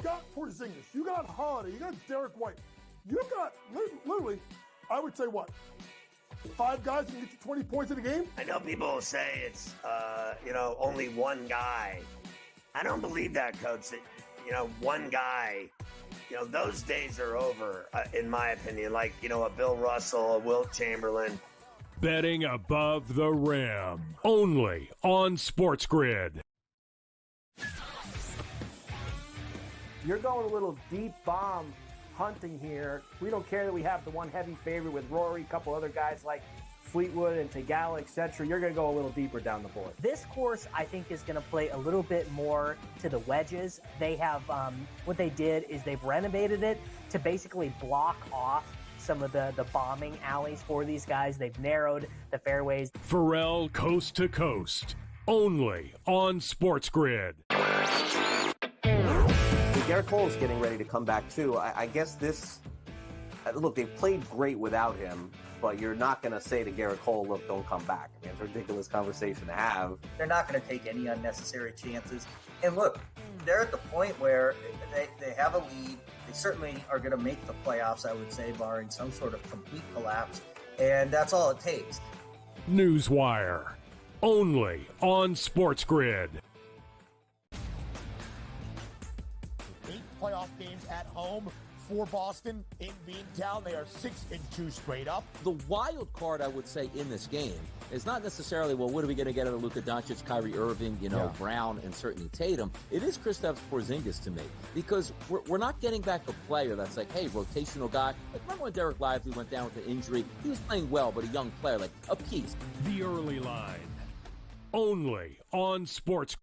got Porzingis, you got Holiday, you got Derek White, you got literally, I would say what? 5 guys can get you 20 points in a game? I know people will say it's, only one guy. I don't believe that, Coach, that, one guy, those days are over, in my opinion. Like, a Bill Russell, a Wilt Chamberlain. Betting above the rim, only on SportsGrid. You're going a little deep bomb hunting here. We don't care that we have the one heavy favorite with Rory, a couple other guys like Fleetwood and Tagala, etc. You're going to go a little deeper down the board. This course, I think, is going to play a little bit more to the wedges. They have, what they did is they've renovated it to basically block off some of the bombing alleys for these guys. They've narrowed the fairways. Pharrell Coast to Coast, only on SportsGrid. Garrett Cole's getting ready to come back, too. I guess this... Look, they've played great without him, but you're not going to say to Garrett Cole, look, don't come back. I mean, it's a ridiculous conversation to have. They're not going to take any unnecessary chances. And look, they're at the point where they have a lead. They certainly are going to make the playoffs, I would say, barring some sort of complete collapse. And that's all it takes. Newswire, only on SportsGrid. 8 playoff games at home for Boston in Beantown. They are 6-2 straight up. The wild card, I would say, in this game is not necessarily, well, what are we going to get out of Luka Doncic, Kyrie Irving, Brown, and certainly Tatum. It is Kristaps Porzingis to me, because we're not getting back a player that's like, hey, rotational guy. Like, remember when Derek Lively went down with an injury? He was playing well, but a young player, like a piece. The early line, only on SportsGrid.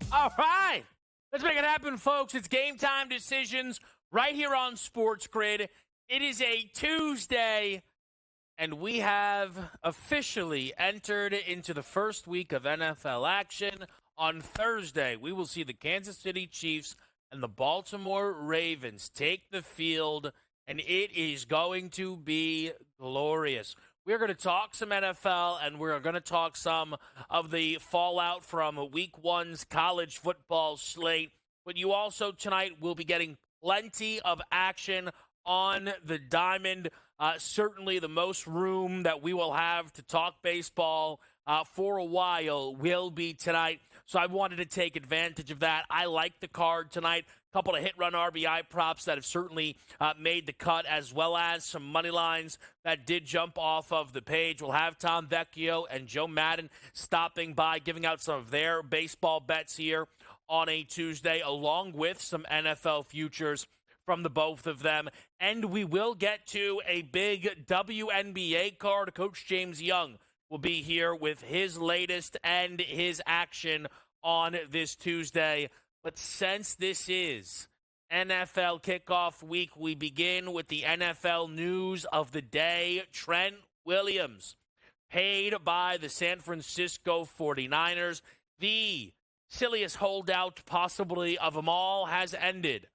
All right, let's make it happen, folks. It's Game Time Decisions right here on SportsGrid. It is a Tuesday, and we have officially entered into the first week of NFL action. On Thursday, we will see the Kansas City Chiefs and the Baltimore Ravens take the field, and it is going to be glorious. We're going to talk some NFL, and we're going to talk some of the fallout from Week 1's college football slate. But you also, tonight, will be getting plenty of action on the diamond. Certainly the most room that we will have to talk baseball for a while will be tonight. So I wanted to take advantage of that. I like the card tonight. A couple of hit-run RBI props that have certainly made the cut, as well as some money lines that did jump off of the page. We'll have Tom Vecchio and Joe Madden stopping by, giving out some of their baseball bets here on a Tuesday, along with some NFL futures from the both of them. And we will get to a big WNBA card. Coach James Young will be here with his latest and his action on this Tuesday. But since this is NFL kickoff week, we begin with the NFL news of the day. Trent Williams, paid by the San Francisco 49ers. The silliest holdout possibly of them all has ended.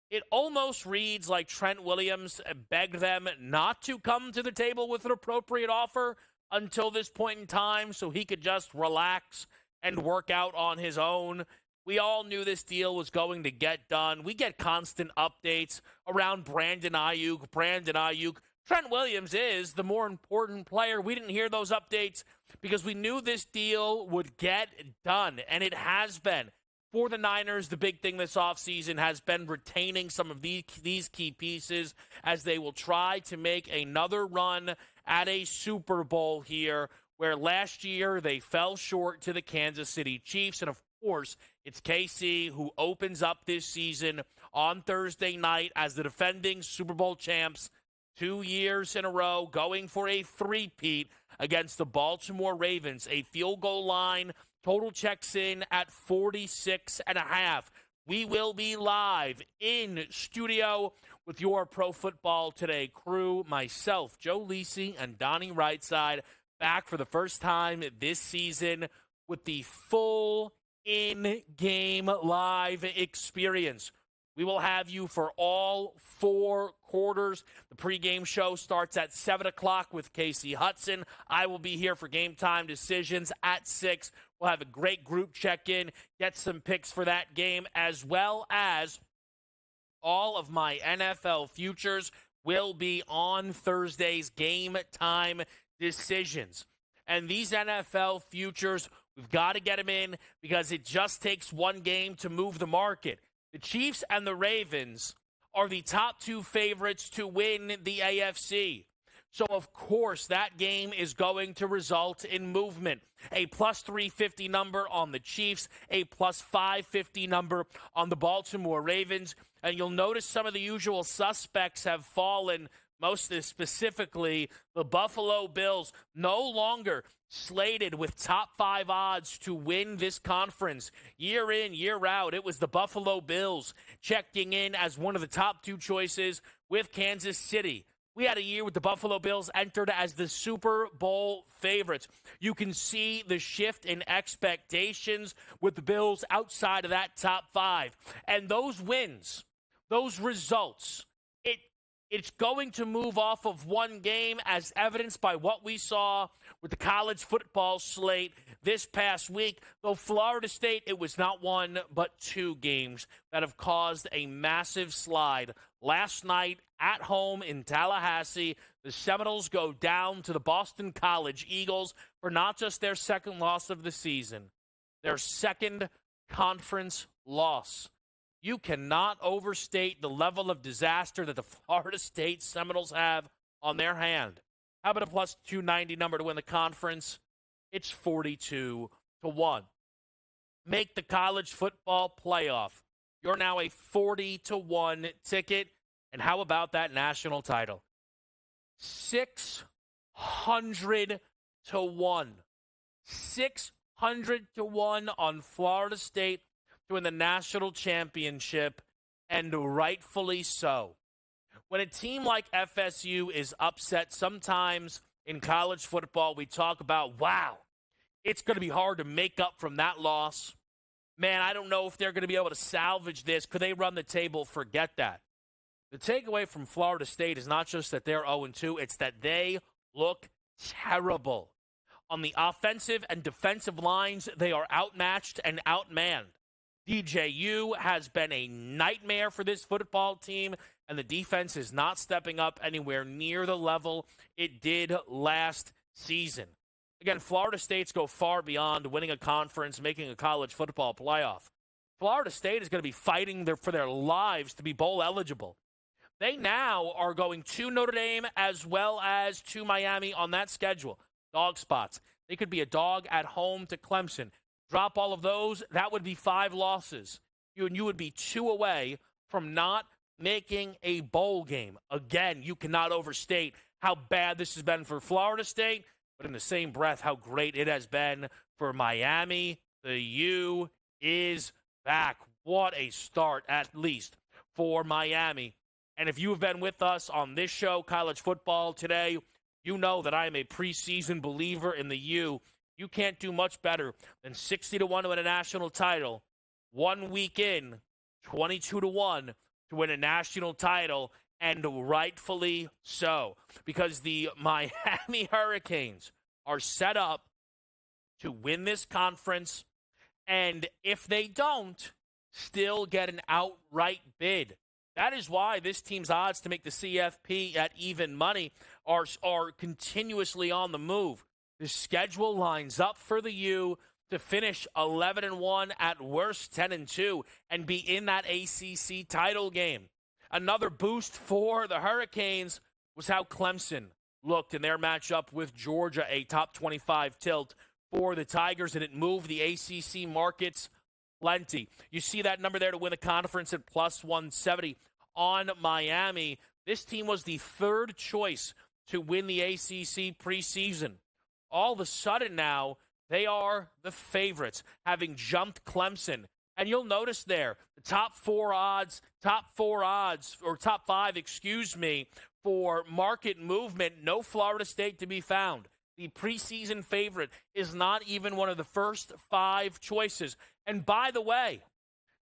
It almost reads like Trent Williams begged them not to come to the table with an appropriate offer until this point in time so he could just relax and work out on his own. We all knew this deal was going to get done. We get constant updates around Brandon Ayuk. Trent Williams is the more important player. We didn't hear those updates because we knew this deal would get done, and it has been. For the Niners, the big thing this offseason has been retaining some of these key pieces as they will try to make another run at a Super Bowl here, where last year they fell short to the Kansas City Chiefs. And, of course, it's KC who opens up this season on Thursday night as the defending Super Bowl champs 2 years in a row, going for a three-peat against the Baltimore Ravens. A field goal line total checks in at 46.5. we will be live in studio with your Pro Football Today crew, myself, Joe Lisi, and Donnie Rightside, back for the first time this season with the full in-game live experience. We will have you for all 4 quarters. The pregame show starts at 7 o'clock with Casey Hudson. I will be here for Game Time Decisions at 6. We'll have a great group check-in, get some picks for that game, as well as all of my NFL futures will be on Thursday's Game Time Decisions. And these NFL futures, we've got to get them in because it just takes one game to move the market. The Chiefs and the Ravens are the top 2 favorites to win the AFC. So, of course, that game is going to result in movement. A plus 350 number on the Chiefs, a plus 550 number on the Baltimore Ravens. And you'll notice some of the usual suspects have fallen, most specifically the Buffalo Bills, no longer slated with top 5 odds to win this conference. Year in, year out, it was the Buffalo Bills checking in as one of the top 2 choices with Kansas City. We had a year with the Buffalo Bills entered as the Super Bowl favorites. You can see the shift in expectations with the Bills outside of that top 5. And those wins, those results, it's going to move off of one game as evidenced by what we saw with the college football slate this past week. Though Florida State, it was not 1 but 2 games that have caused a massive slide. Last night at home in Tallahassee, the Seminoles go down to the Boston College Eagles for not just their second loss of the season, their second conference loss. You cannot overstate the level of disaster that the Florida State Seminoles have on their hand. How about a plus 290 number to win the conference? It's 42-1. Make the college football playoff. You're now a 40-1 ticket. And how about that national title? 600-1. 600-1 on Florida State to win the national championship, and rightfully so. When a team like FSU is upset, sometimes in college football we talk about, wow, it's going to be hard to make up from that loss. Man, I don't know if they're going to be able to salvage this. Could they run the table? Forget that. The takeaway from Florida State is not just that they're 0-2, it's that they look terrible. On the offensive and defensive lines, they are outmatched and outmanned. DJU has been a nightmare for this football team, and the defense is not stepping up anywhere near the level it did last season. Again, Florida States go far beyond winning a conference, making a college football playoff. Florida State is going to be fighting for their lives to be bowl eligible. They now are going to Notre Dame as well as to Miami on that schedule. Dog spots. They could be a dog at home to Clemson. Drop all of those, that would be 5 losses. You would be 2 away from not making a bowl game. Again, you cannot overstate how bad this has been for Florida State, but in the same breath, how great it has been for Miami. The U is back. What a start, at least, for Miami. And if you have been with us on this show, College Football Today, you know that I am a preseason believer in the U. You can't do much better than 60-1 to win a national title. 1 week in, 22-1 to win a national title, and rightfully so, because the Miami Hurricanes are set up to win this conference, and if they don't, still get an outright bid. That is why this team's odds to make the CFP at even money are continuously on the move. The schedule lines up for the U to finish 11-1, at worst 10-2, and be in that ACC title game. Another boost for the Hurricanes was how Clemson looked in their matchup with Georgia, a top 25 tilt for the Tigers, and it moved the ACC markets plenty. You see that number there to win the conference at plus 170 on Miami. This team was the 3rd choice to win the ACC preseason. All of a sudden now, they are the favorites, having jumped Clemson And you'll notice there, the top five, for market movement, no Florida State to be found. The preseason favorite is not even one of the first 5 choices. And by the way,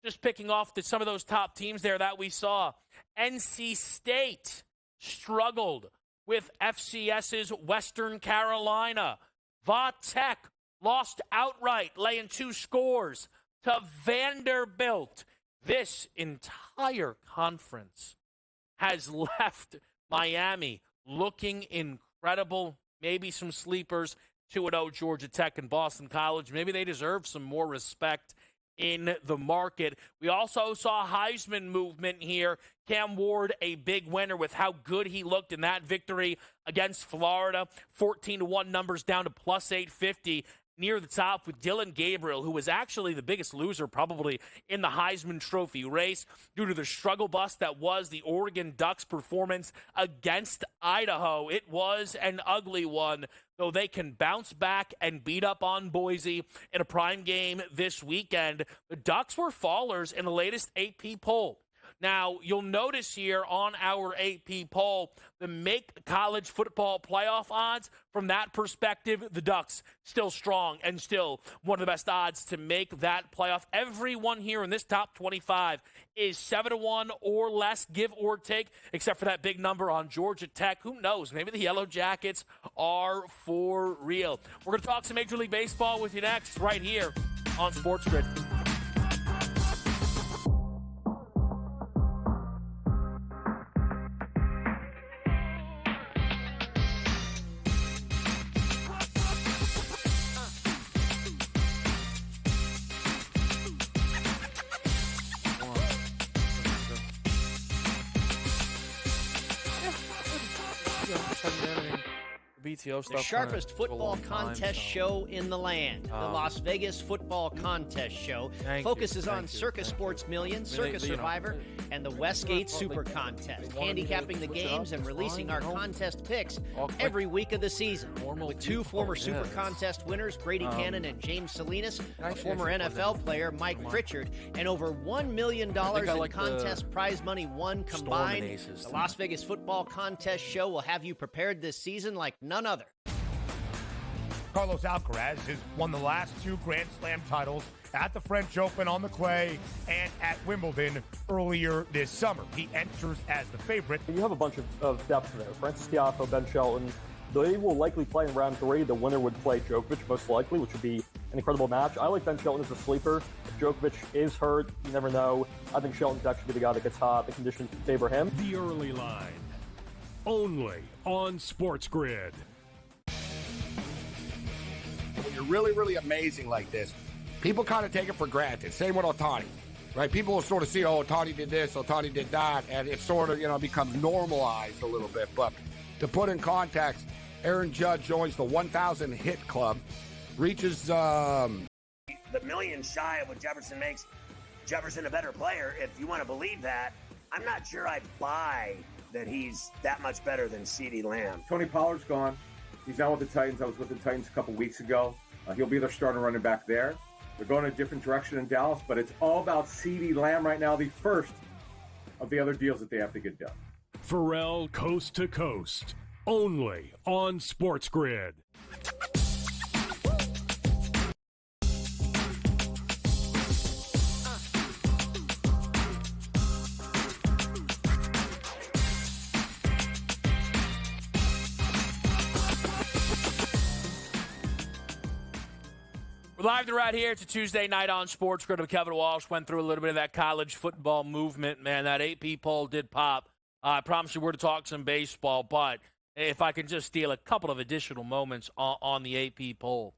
just picking off some of those top teams there that we saw, NC State struggled with FCS's Western Carolina. Va Tech lost outright, laying 2 scores to Vanderbilt. This entire conference has left Miami looking incredible. Maybe some sleepers, 2-0 Georgia Tech and Boston College. Maybe they deserve some more respect in the market. We also saw Heisman movement here. Cam Ward, a big winner with how good he looked in that victory against Florida. 14-1 numbers down to plus 850. Near the top with Dylan Gabriel, who was actually the biggest loser probably in the Heisman Trophy race due to the struggle bus that was the Oregon Ducks performance against Idaho. It was an ugly one, though they can bounce back and beat up on Boise in a prime game this weekend. The Ducks were fallers in the latest AP poll. Now, you'll notice here on our AP poll, the make college football playoff odds. From that perspective, the Ducks still strong and still one of the best odds to make that playoff. Everyone here in this top 25 is 7-1 or less, give or take, except for that big number on Georgia Tech. Who knows? Maybe the Yellow Jackets are for real. We're going to talk some Major League Baseball with you next, right here on SportsGrid. The sharpest football contest show in the land. The Las Vegas Football Contest Show focuses on Circus Sports Million, Circus Survivor, and the Westgate Super Contest, handicapping the games and releasing our contest picks every week of the season. With 2 former Super Contest winners, Brady Cannon and James Salinas, a former NFL player, Mike Pritchard, and over $1 million in contest prize money won combined. The Las Vegas Football Contest Show will have you prepared this season like none other. Carlos Alcaraz has won the last 2 Grand Slam titles at the French Open on the clay and at Wimbledon earlier this summer. He enters as the favorite. You have a bunch of depth there. Francis Tiafoe, Ben Shelton. They will likely play in round 3. The winner would play Djokovic most likely, which would be an incredible match. I like Ben Shelton as a sleeper. If Djokovic is hurt, you never know. I think Shelton's actually be the guy that gets hot. The conditions favor him. The early line, only on SportsGrid. When you're really, really amazing like this, people kind of take it for granted. Same with Ohtani, right? People will sort of see, oh, Ohtani did this, Ohtani did that, and it sort of, becomes normalized a little bit. But to put in context, Aaron Judge joins the 1,000 hit club, reaches the million shy of what Jefferson makes Jefferson a better player. If you want to believe that, I'm not sure I buy that he's that much better than CeeDee Lamb. Tony Pollard's gone. He's now with the Titans. I was with the Titans a couple weeks ago. He'll be their starting running back there. They're going a different direction in Dallas, but it's all about CeeDee Lamb right now, the first of the other deals that they have to get done. Pharrell Coast to Coast, only on SportsGrid. Live to right here. It's a Tuesday night on SportsGrid with Kevin Walsh. Went through a little bit of that college football movement. Man, that AP poll did pop. I promise you we're to talk some baseball, but if I can just steal a couple of additional moments on the AP poll.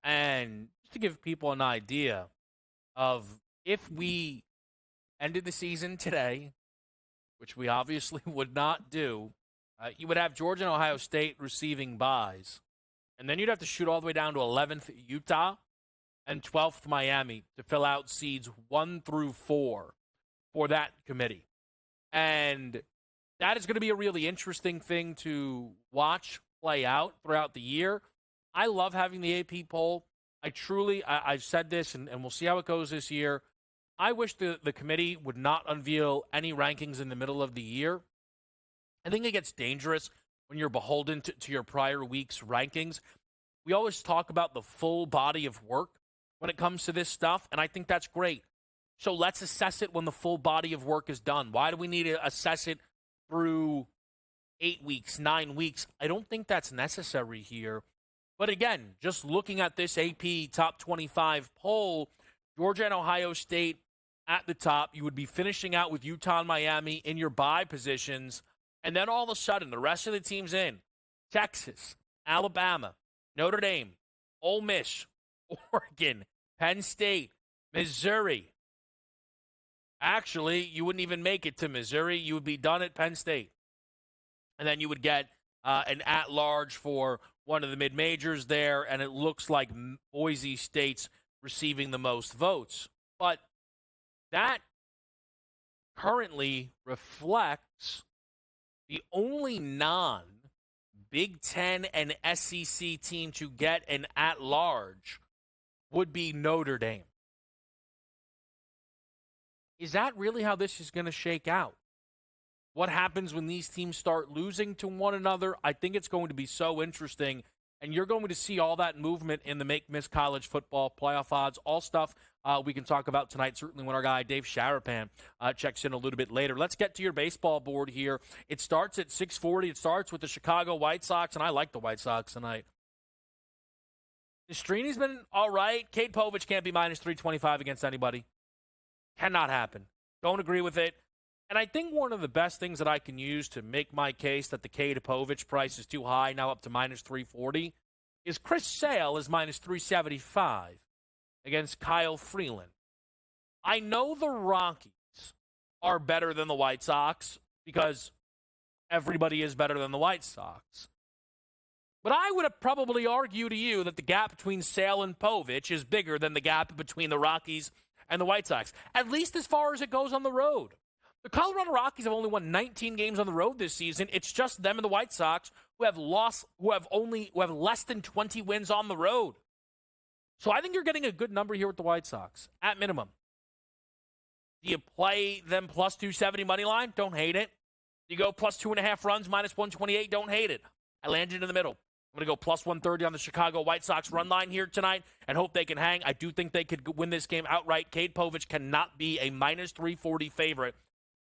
And just to give people an idea of if we ended the season today, which we obviously would not do, you would have Georgia and Ohio State receiving byes. And then you'd have to shoot all the way down to 11th Utah and 12th Miami to fill out seeds 1 through 4 for that committee. And that is going to be a really interesting thing to watch play out throughout the year. I love having the AP poll. I've said this, and we'll see how it goes this year. I wish the committee would not unveil any rankings in the middle of the year. I think it gets dangerous when you're beholden to your prior week's rankings. We always talk about the full body of work when it comes to this stuff, and I think that's great. So let's assess it when the full body of work is done. Why do we need to assess it through 8 weeks, 9 weeks? I don't think that's necessary here. But again, just looking at this AP top 25 poll, Georgia and Ohio State at the top. You would be finishing out with Utah and Miami in your bye positions. And then all of a sudden, the rest of the teams in: Texas, Alabama, Notre Dame, Ole Miss, Oregon, Penn State, Missouri. Actually, you wouldn't even make it to Missouri. You would be done at Penn State. And then you would get an at-large for one of the mid-majors there, and it looks like Boise State's receiving the most votes. But that currently reflects the only non-Big Ten and SEC team to get an at-large would be Notre Dame. Is that really how this is going to shake out? What happens when these teams start losing to one another? I think it's going to be so interesting, and you're going to see all that movement in the Make Miss College Football playoff odds, all stuff we can talk about tonight, certainly when our guy Dave Sharapan checks in a little bit later. Let's get to your baseball board here. It starts at 6:40. It starts with the Chicago White Sox, and I like the White Sox tonight. Nestrini's been all right. Cade Povich can't be minus 325 against anybody. Cannot happen. Don't agree with it. And I think one of the best things that I can use to make my case that the Cade Povich price is too high, now up to minus 340, is Chris Sale is minus 375 against Kyle Freeland. I know the Rockies are better than the White Sox because everybody is better than the White Sox. But I would have probably argue to you that the gap between Sale and Povich is bigger than the gap between the Rockies and the White Sox, at least as far as it goes on the road. The Colorado Rockies have only won 19 games on the road this season. It's just them and the White Sox who have less than 20 wins on the road. So I think you're getting a good number here with the White Sox, at minimum. Do you play them plus 270 money line? Don't hate it. Do you go plus 2.5 runs, minus 128? Don't hate it. I landed in the middle. I'm going to go plus 130 on the Chicago White Sox run line here tonight and hope they can hang. I do think they could win this game outright. Cade Povich cannot be a minus 340 favorite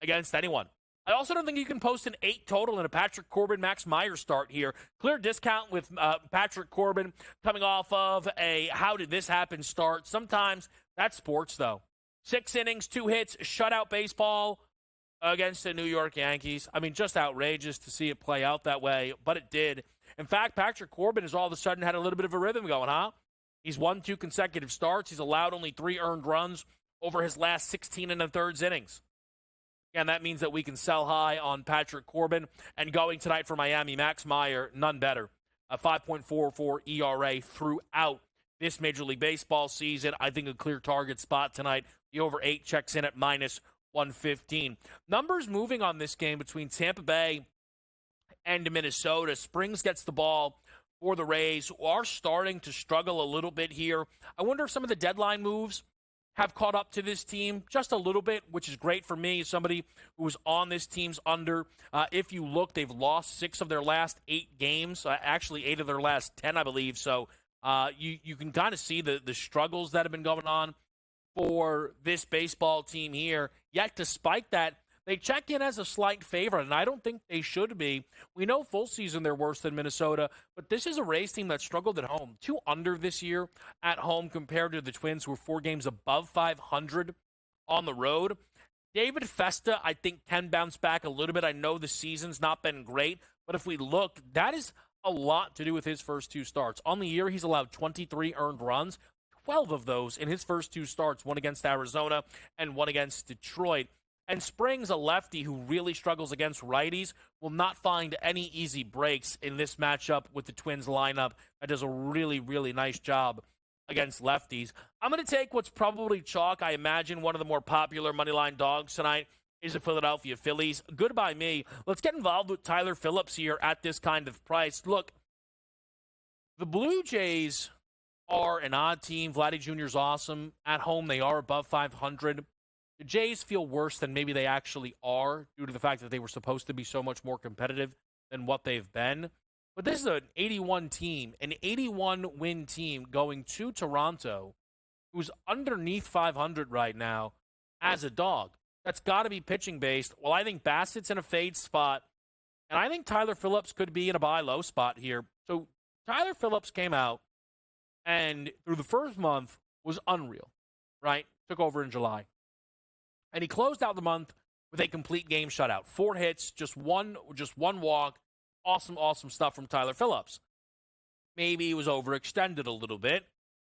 against anyone. I also don't think you can post an 8 total in a Patrick Corbin, Max Meyer start here. Clear discount with Patrick Corbin coming off of a how did this happen start. Sometimes that's sports, though. 6 innings, 2 hits, shutout baseball against the New York Yankees. I mean, just outrageous to see it play out that way, but it did. In fact, Patrick Corbin has all of a sudden had a little bit of a rhythm going, huh? He's won 2 consecutive starts. He's allowed only 3 earned runs over his last 16 and a thirds innings. And that means that we can sell high on Patrick Corbin. And going tonight for Miami, Max Meyer, none better. A 5.44 ERA throughout this Major League Baseball season. I think a clear target spot tonight. The over 8 checks in at minus 115. Numbers moving on this game between Tampa Bay and Minnesota. Springs gets the ball for the Rays, who are starting to struggle a little bit here. I wonder if some of the deadline moves have caught up to this team just a little bit, which is great for me as somebody who was on this team's under. If you look, they've lost 6 of their last 8 games, actually 8 of their last 10, I believe. So you can kind of see the struggles that have been going on for this baseball team here. Yet, despite that, they check in as a slight favorite, and I don't think they should be. We know full season they're worse than Minnesota, but this is a Rays team that struggled at home. 2 under this year at home compared to the Twins, who are 4 games above 500 on the road. David Festa, I think, can bounce back a little bit. I know the season's not been great, but if we look, that is a lot to do with his first 2 starts. On the year, he's allowed 23 earned runs, 12 of those in his first 2 starts, one against Arizona and one against Detroit. And Springs, a lefty who really struggles against righties, will not find any easy breaks in this matchup with the Twins lineup that does a really, really nice job against lefties. I'm going to take what's probably chalk. I imagine one of the more popular moneyline dogs tonight is the Philadelphia Phillies. Good by me. Let's get involved with Tyler Phillips here at this kind of price. Look, the Blue Jays are an odd team. Vladdy Jr. is awesome. At home, they are above 500. the Jays feel worse than maybe they actually are due to the fact that they were supposed to be so much more competitive than what they've been. But this is an 81 team, an 81-win team going to Toronto, who's underneath 500 right now as a dog. That's got to be pitching-based. Well, I think Bassett's in a fade spot, and I think Tyler Phillips could be in a buy-low spot here. So Tyler Phillips came out, and through the first month was unreal, right? Took over in July. And he closed out the month with a complete game shutout. 4 hits, just one walk. Awesome stuff from Tyler Phillips. Maybe he was overextended a little bit.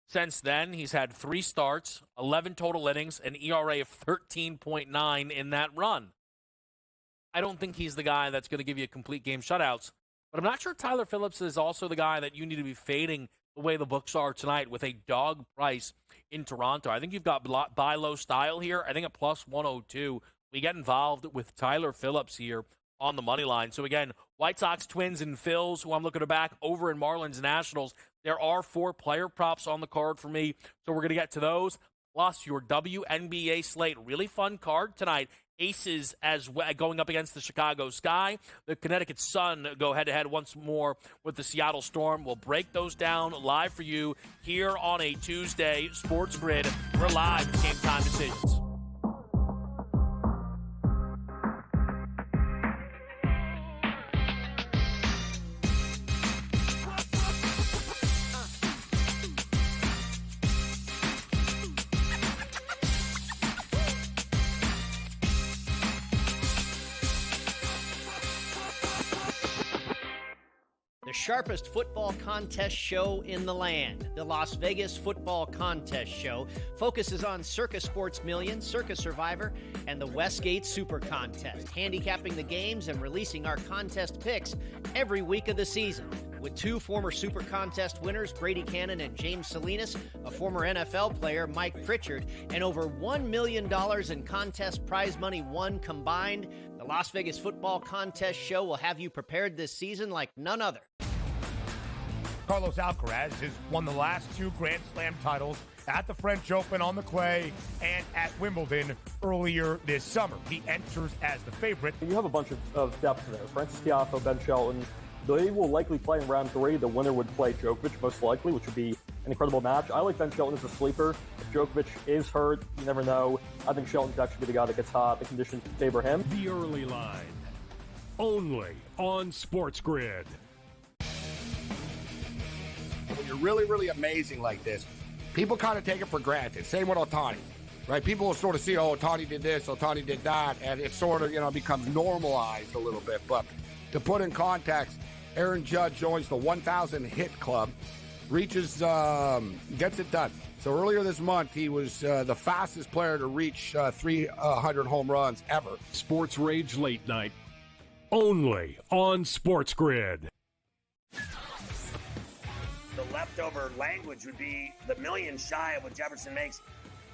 Since then, he's had 3 starts, 11 total innings, an ERA of 13.9 in that run. I don't think he's the guy that's going to give you complete game shutouts, but I'm not sure Tyler Phillips is also the guy that you need to be fading the way the books are tonight with a dog price in Toronto. I think you've got buy low style here. I think at plus 102, we get involved with Tyler Phillips here on the money line. So again, White Sox, Twins, and Phils, who I'm looking to back over in Marlins Nationals. There are 4 player props on the card for me, so we're going to get to those. Plus your WNBA slate. Really fun card tonight. Aces going up against the Chicago Sky. The Connecticut Sun go head-to-head once more with the Seattle Storm. We'll break those down live for you here on a Tuesday. Sports Grid. We're live at Game Time Decisions. The sharpest football contest show in the land, the Las Vegas Football Contest Show, focuses on Circus Sports Million, Circus Survivor, and the Westgate Super Contest, handicapping the games and releasing our contest picks every week of the season. With 2 former Super Contest winners, Brady Cannon and James Salinas, a former NFL player, Mike Pritchard, and over $1 million in contest prize money won combined, the Las Vegas Football Contest Show will have you prepared this season like none other. Carlos Alcaraz has won the last 2 Grand Slam titles at the French Open on the clay and at Wimbledon earlier this summer. He enters as the favorite. You have a bunch of depth there. Francis Tiafoe, Ben Shelton. They will likely play in round 3. The winner would play Djokovic, most likely, which would be an incredible match. I like Ben Shelton as a sleeper. If Djokovic is hurt, you never know. I think Shelton's actually the guy that gets hot. The conditions favor him. The early line, only on SportsGrid. When you're really amazing like this, people kind of take it for granted. Same with Ohtani, right? People will sort of see, oh, Ohtani did this, Ohtani did that, and it sort of, becomes normalized a little bit. But to put in context, Aaron Judge joins the 1,000 hit club, gets it done. So earlier this month, he was the fastest player to reach 300 home runs ever. Sports Rage Late Night, only on SportsGrid. The leftover language would be the million shy of what Jefferson makes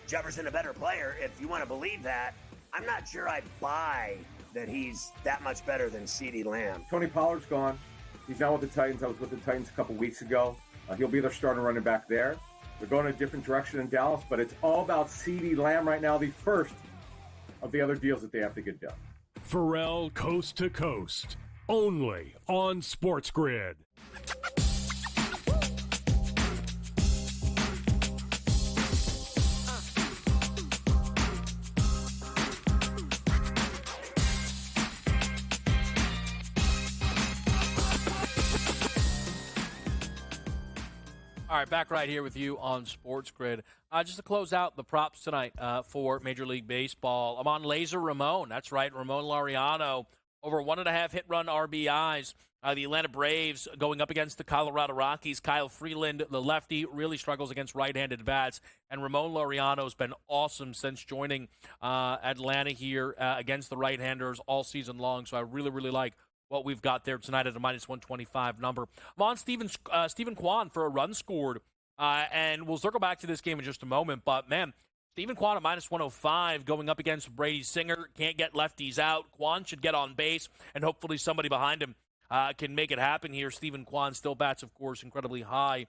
Jefferson a better player. If you want to believe that, I'm not sure I buy that he's that much better than CeeDee Lamb. Tony Pollard's gone. He's now with the Titans. I was with the Titans a couple weeks ago. He'll be their starting running back there. They're going a different direction in Dallas, but it's all about CeeDee Lamb right now, the first of the other deals that they have to get done. Pharrell Coast to Coast, only on SportsGrid. All right, back right here with you on SportsGrid. Just to close out the props tonight for Major League Baseball, I'm on Laser Ramon. That's right, Ramon Laureano, over 1.5 hit-run RBIs. The Atlanta Braves going up against the Colorado Rockies. Kyle Freeland, the lefty, really struggles against right-handed bats. And Ramon Laureano's been awesome since joining Atlanta here against the right-handers all season long. So I really like what we've got there tonight at a minus 125 number. I'm on Stephen Kwan for a run scored, and we'll circle back to this game in just a moment. But, man, Stephen Kwan at minus 105 going up against Brady Singer. Can't get lefties out. Kwan should get on base, and hopefully somebody behind him can make it happen here. Stephen Kwan still bats, of course, incredibly high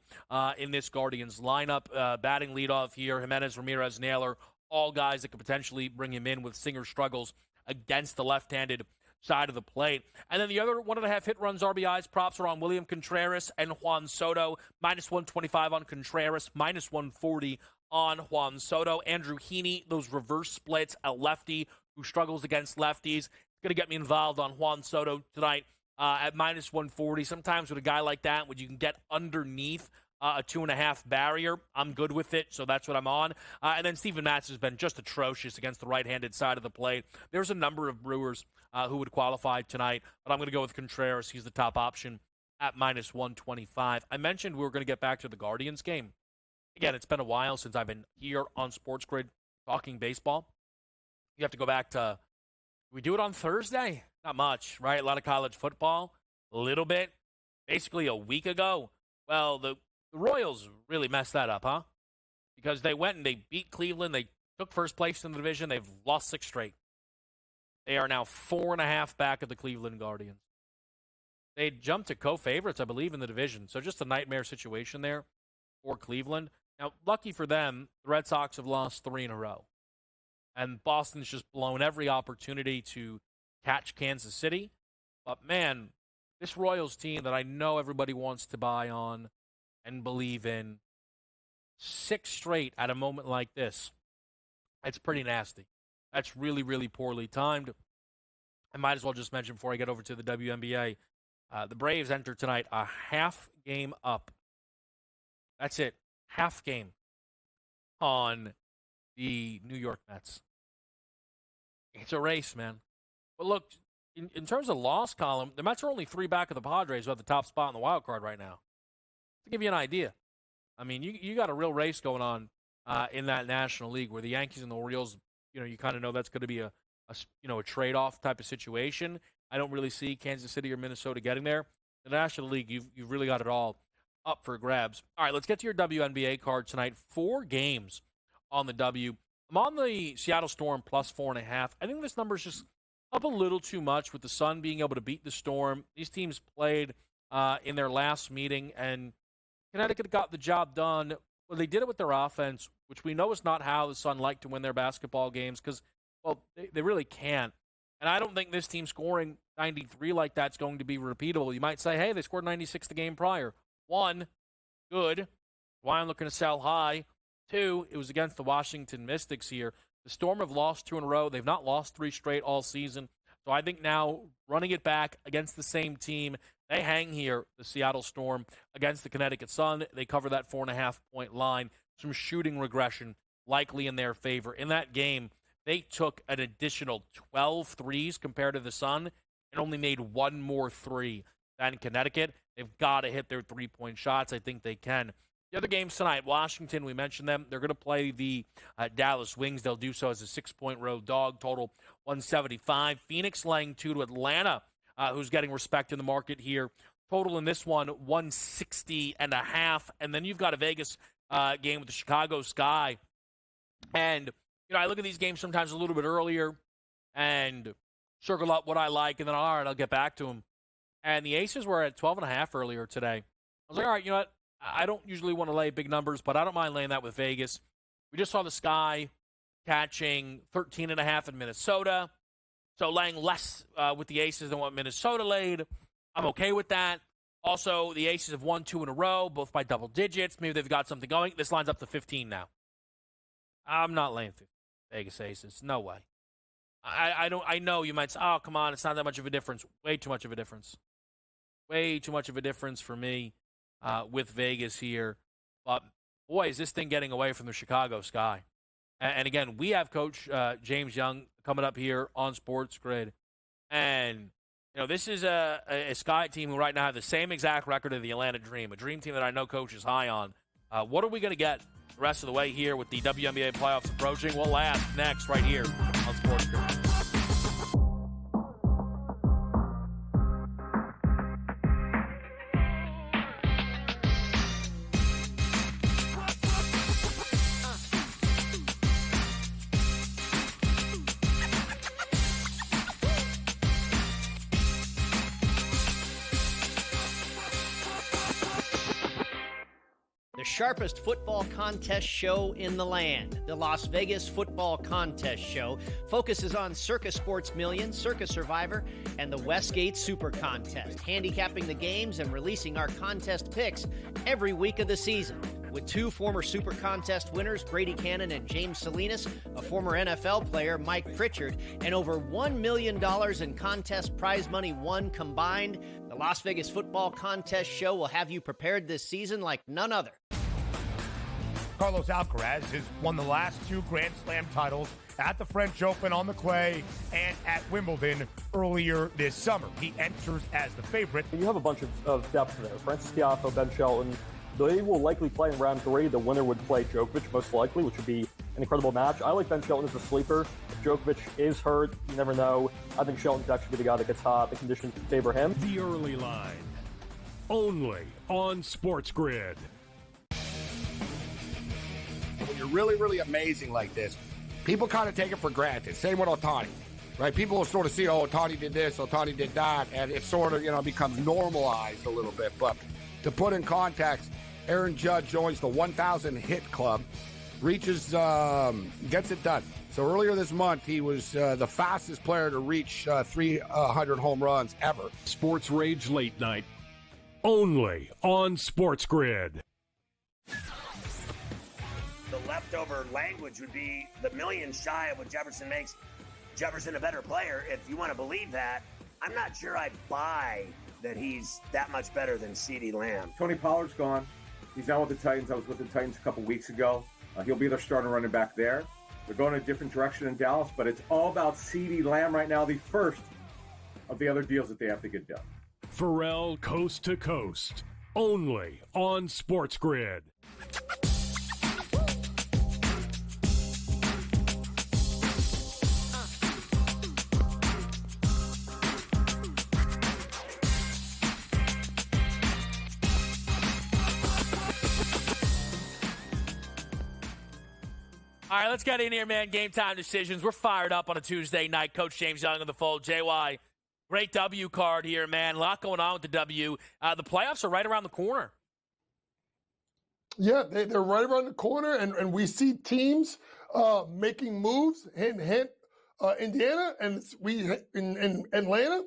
in this Guardians lineup. Batting leadoff here, Jimenez, Ramirez, Naylor, all guys that could potentially bring him in with Singer struggles against the left-handed side of the plate. And then the other 1.5 hit runs, RBIs, props are on William Contreras and Juan Soto. -125 on Contreras, -140 on Juan Soto. Andrew Heaney, those reverse splits, a lefty who struggles against lefties. Going to get me involved on Juan Soto tonight at -140. Sometimes with a guy like that, when you can get underneath a 2.5 barrier, I'm good with it, so that's what I'm on. And then Steven Matz has been just atrocious against the right-handed side of the plate. There's a number of Brewers who would qualify tonight, but I'm going to go with Contreras. He's the top option at -125. I mentioned we were going to get back to the Guardians game. Again, it's been a while since I've been here on SportsGrid talking baseball. You have to go back to, we do it on Thursday? Not much, right? A lot of college football, a little bit. Basically a week ago. Well, the Royals really messed that up, huh? Because they went and they beat Cleveland. They took first place in the division. They've lost 6 straight. They are now 4.5 back of the Cleveland Guardians. They jumped to co-favorites, I believe, in the division. So just a nightmare situation there for Cleveland. Now, lucky for them, the Red Sox have lost 3 in a row. And Boston's just blown every opportunity to catch Kansas City. But, man, this Royals team that I know everybody wants to buy on and believe in, 6 straight at a moment like this, it's pretty nasty. That's really, really poorly timed. I might as well just mention before I get over to the WNBA, the Braves enter tonight a half game up. That's it. Half game on the New York Mets. It's a race, man. But look, in terms of loss column, the Mets are only 3 back of the Padres who have the top spot in the wild card right now. To give you an idea. I mean, you got a real race going on in that National League where the Yankees and the Orioles, you kind of know that's going to be a trade-off type of situation. I don't really see Kansas City or Minnesota getting there. The National League, you've really got it all up for grabs. All right, let's get to your WNBA card tonight. 4 games on the W. I'm on the Seattle Storm +4.5. I think this number is just up a little too much with the Sun being able to beat the Storm. These teams played in their last meeting, and Connecticut got the job done. Well, they did it with their offense, which we know is not how the Sun like to win their basketball games because, well, they really can't. And I don't think this team scoring 93 like that's going to be repeatable. You might say, hey, they scored 96 the game prior. 1, good. Why I'm looking to sell high. 2, it was against the Washington Mystics here. The Storm have lost 2 in a row. They've not lost 3 straight all season. So I think now running it back against the same team, they hang here, the Seattle Storm, against the Connecticut Sun. They cover that 4.5-point line. Some shooting regression likely in their favor. In that game, they took an additional 12 threes compared to the Sun and only made 1 more 3 than Connecticut. They've got to hit their 3-point shots. I think they can. The other games tonight, Washington, we mentioned them. They're going to play the Dallas Wings. They'll do so as a 6-point road dog, total 175. Phoenix laying 2 to Atlanta, who's getting respect in the market here. Total in this one, 160.5. And then you've got a Vegas game with the Chicago Sky. And, I look at these games sometimes a little bit earlier and circle up what I like, and then, all right, I'll get back to them. And the Aces were at 12.5 earlier today. I was like, all right, you know what? I don't usually want to lay big numbers, but I don't mind laying that with Vegas. We just saw the Sky catching 13.5 in Minnesota. So laying less with the Aces than what Minnesota laid. I'm okay with that. Also, the Aces have won 2 in a row, both by double digits. Maybe they've got something going. This line's up to 15 now. I'm not laying Vegas Aces. No way. I know you might say, oh, come on, it's not that much of a difference. Way too much of a difference. Way too much of a difference for me with Vegas here. But, boy, is this thing getting away from the Chicago Sky. And again, we have Coach James Young coming up here on SportsGrid. And, this is a Sky team who right now have the same exact record of the Atlanta Dream, a Dream team that I know Coach is high on. What are we going to get the rest of the way here with the WNBA playoffs approaching? We'll ask next right here on SportsGrid. sharpest football contest show in the land. The Las Vegas Football Contest Show focuses on Circus Sports Million, Circus Survivor, and the Westgate Super Contest, handicapping the games and releasing our contest picks every week of the season. With two former Super Contest winners, Brady Cannon and James Salinas, a former NFL player, Mike Pritchard, and over $1 million in contest prize money won combined, the Las Vegas Football Contest Show will have you prepared this season like none other. Carlos Alcaraz has won the last two Grand Slam titles at the French Open on the clay and at Wimbledon earlier this summer. He enters as the favorite. You have a bunch of depth there. Francis Tiafoe, Ben Shelton. They will likely play in round 3. The winner would play Djokovic, most likely, which would be an incredible match. I like Ben Shelton as a sleeper. If Djokovic is hurt, you never know. I think Shelton could actually be the guy that gets hot. The conditions favor him. The early line, only on SportsGrid. When you're really, really amazing like this, people kind of take it for granted. Same with Ohtani, right? People will sort of see, oh, Ohtani did this, Ohtani did that, and it sort of, becomes normalized a little bit. But to put in context, Aaron Judge joins the 1,000 hit club, reaches, gets it done. So earlier this month, he was the fastest player to reach 300 home runs ever. Sports Rage Late Night, only on SportsGrid. The leftover language would be the million shy of what Jefferson makes Jefferson a better player. If you want to believe that, I'm not sure I buy that he's that much better than CeeDee Lamb. Tony Pollard's gone. He's now with the Titans. I was with the Titans a couple weeks ago. He'll be their starting running back there. They're going a different direction in Dallas, but it's all about CeeDee Lamb right now, the first of the other deals that they have to get done. Pharrell Coast to Coast, only on SportsGrid. All right, let's get in here, man. Game time decisions. We're fired up on a Tuesday night. Coach James Young on the fold. JY, great W card here, man. A lot going on with the W. The playoffs are right around the corner. Yeah, they're right around the corner, and we see teams making moves. Hint, hint. Indiana and we in Atlanta,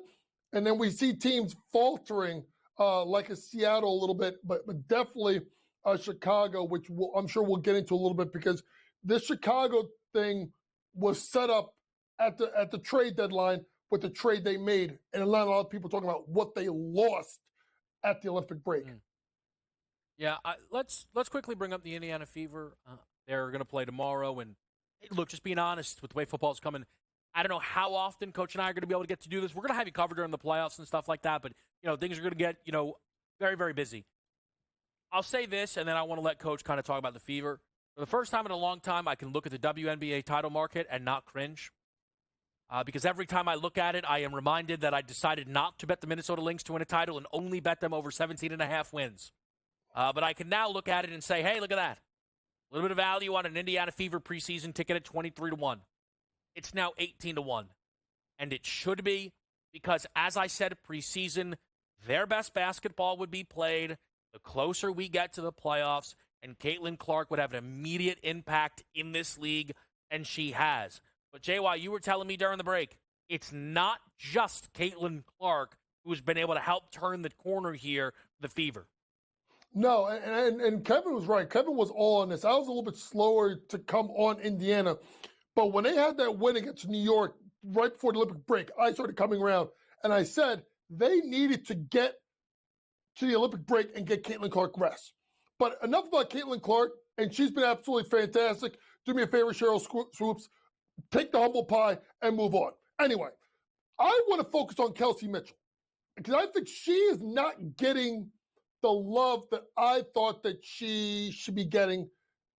and then we see teams faltering like a Seattle a little bit, but definitely Chicago, which I'm sure we'll get into a little bit because this Chicago thing was set up at the trade deadline with the trade they made, and a lot of people talking about what they lost at the Olympic break. Yeah, let's quickly bring up the Indiana Fever. They're going to play tomorrow, and look, just being honest with the way football's coming, I don't know how often Coach and I are going to be able to get to do this. We're going to have you covered during the playoffs and stuff like that, but things are going to get very, very busy. I'll say this, and then I want to let Coach kind of talk about the Fever. For the first time in a long time, I can look at the WNBA title market and not cringe. Because every time I look at it, I am reminded that I decided not to bet the Minnesota Lynx to win a title and only bet them over 17.5 wins. But I can now look at it and say, hey, look at that. A little bit of value on an Indiana Fever preseason ticket at 23-1. It's now 18-1. And it should be because, as I said, preseason, their best basketball would be played the closer we get to the playoffs. And Caitlin Clark would have an immediate impact in this league, and she has. But, JY, you were telling me during the break, it's not just Caitlin Clark who's been able to help turn the corner here, the Fever. No, and Kevin was right. Kevin was all on this. I was a little bit slower to come on Indiana. But when they had that win against New York right before the Olympic break, I started coming around, and I said they needed to get to the Olympic break and get Caitlin Clark rest. But enough about Caitlin Clark, and she's been absolutely fantastic. Do me a favor, Cheryl Swoops. Take the humble pie and move on. Anyway, I want to focus on Kelsey Mitchell because I think she is not getting the love that I thought that she should be getting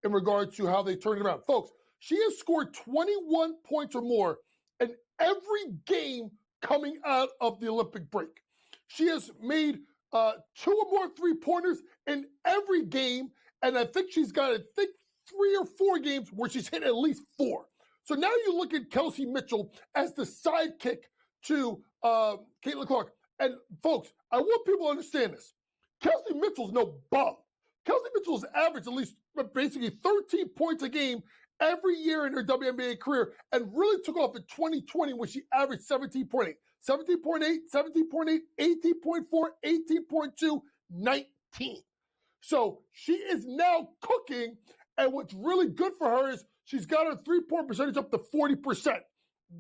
in regard to how they turned it around. Folks, she has scored 21 points or more in every game coming out of the Olympic break. She has made 2 or more three-pointers in every game, and I think she's got, 3 or 4 games where she's hit at least 4. So now you look at Kelsey Mitchell as the sidekick to Caitlin Clark. And folks, I want people to understand this. Kelsey Mitchell's no bum. Kelsey Mitchell's averaged at least basically 13 points a game every year in her WNBA career and really took off in 2020 when she averaged 17.8, 17.8, 17.8, 18.4, 18.2, 19. So she is now cooking, and what's really good for her is she's got her three-point percentage up to 40%.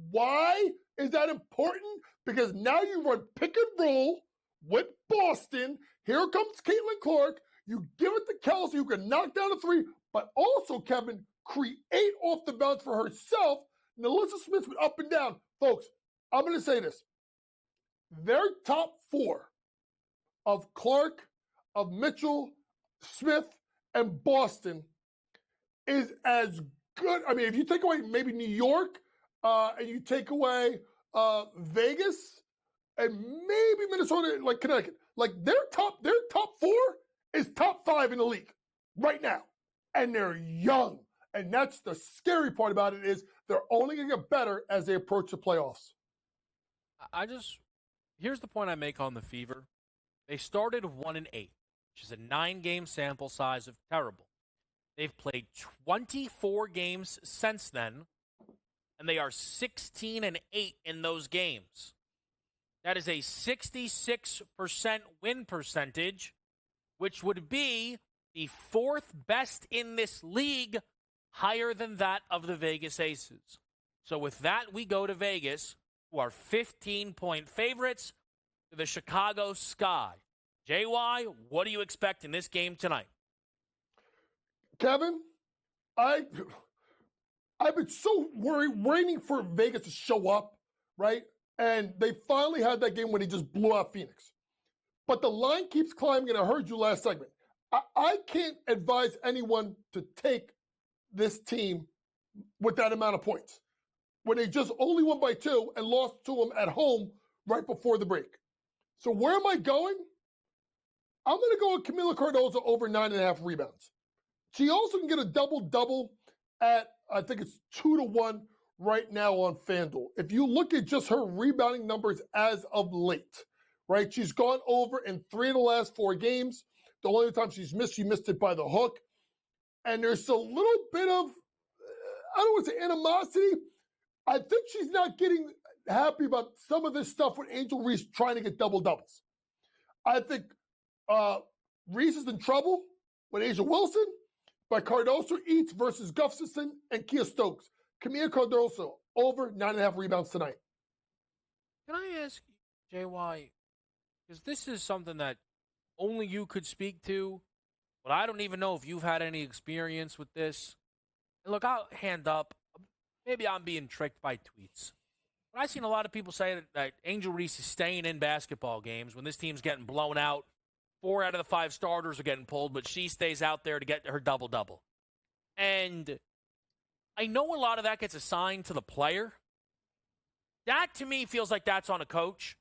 Why is that important? Because now you run pick and roll with Boston. Here comes Caitlin Clark. You give it to Kelsey, who can knock down a three, but also, Kevin, create off the bounce for herself. And Alyssa Smith went up and down. Folks, I'm going to say this. Their top four of Clark, of Mitchell, Smith, and Boston is as good. I mean, if you take away maybe New York and you take away Vegas and maybe Minnesota, like Connecticut, like their top four is top five in the league right now. And they're young. And that's the scary part about it is they're only going to get better as they approach the playoffs. Here's the point I make on the Fever. They started 1-8, which is a 9-game sample size of terrible. They've played 24 games since then, and they are 16-8 in those games. That is a 66% win percentage, which would be the fourth best in this league, higher than that of the Vegas Aces. So with that, we go to Vegas, who are 15-point favorites to the Chicago Sky. JY, what do you expect in this game tonight? Kevin, I've been so waiting for Vegas to show up, right? And they finally had that game when he just blew out Phoenix. But the line keeps climbing, and I heard you last segment. I can't advise anyone to take this team with that amount of points when they just only won by 2 and lost to them at home right before the break. So where am I going? I'm going to go with Camila Cardozo over 9.5 rebounds. She also can get a double-double at, I think it's 2-1 right now on FanDuel. If you look at just her rebounding numbers as of late, right? She's gone over in 3 of the last 4 games. The only time she missed it by the hook. And there's a little bit of, I don't want to say animosity. I think she's not getting happy about some of this stuff with Angel Reese trying to get double-doubles. I think Reese is in trouble with Asia Wilson, but Cardoso eats versus Gustafson and Kia Stokes. Camila Cardoso over 9.5 rebounds tonight. Can I ask, JY, because this is something that only you could speak to, but I don't even know if you've had any experience with this. And look, I'll hand up. Maybe I'm being tricked by tweets. But I've seen a lot of people say that Angel Reese is staying in basketball games when this team's getting blown out. 4 out of the 5 starters are getting pulled, but she stays out there to get her double-double. And I know a lot of that gets assigned to the player. That, to me, feels like that's on a coach.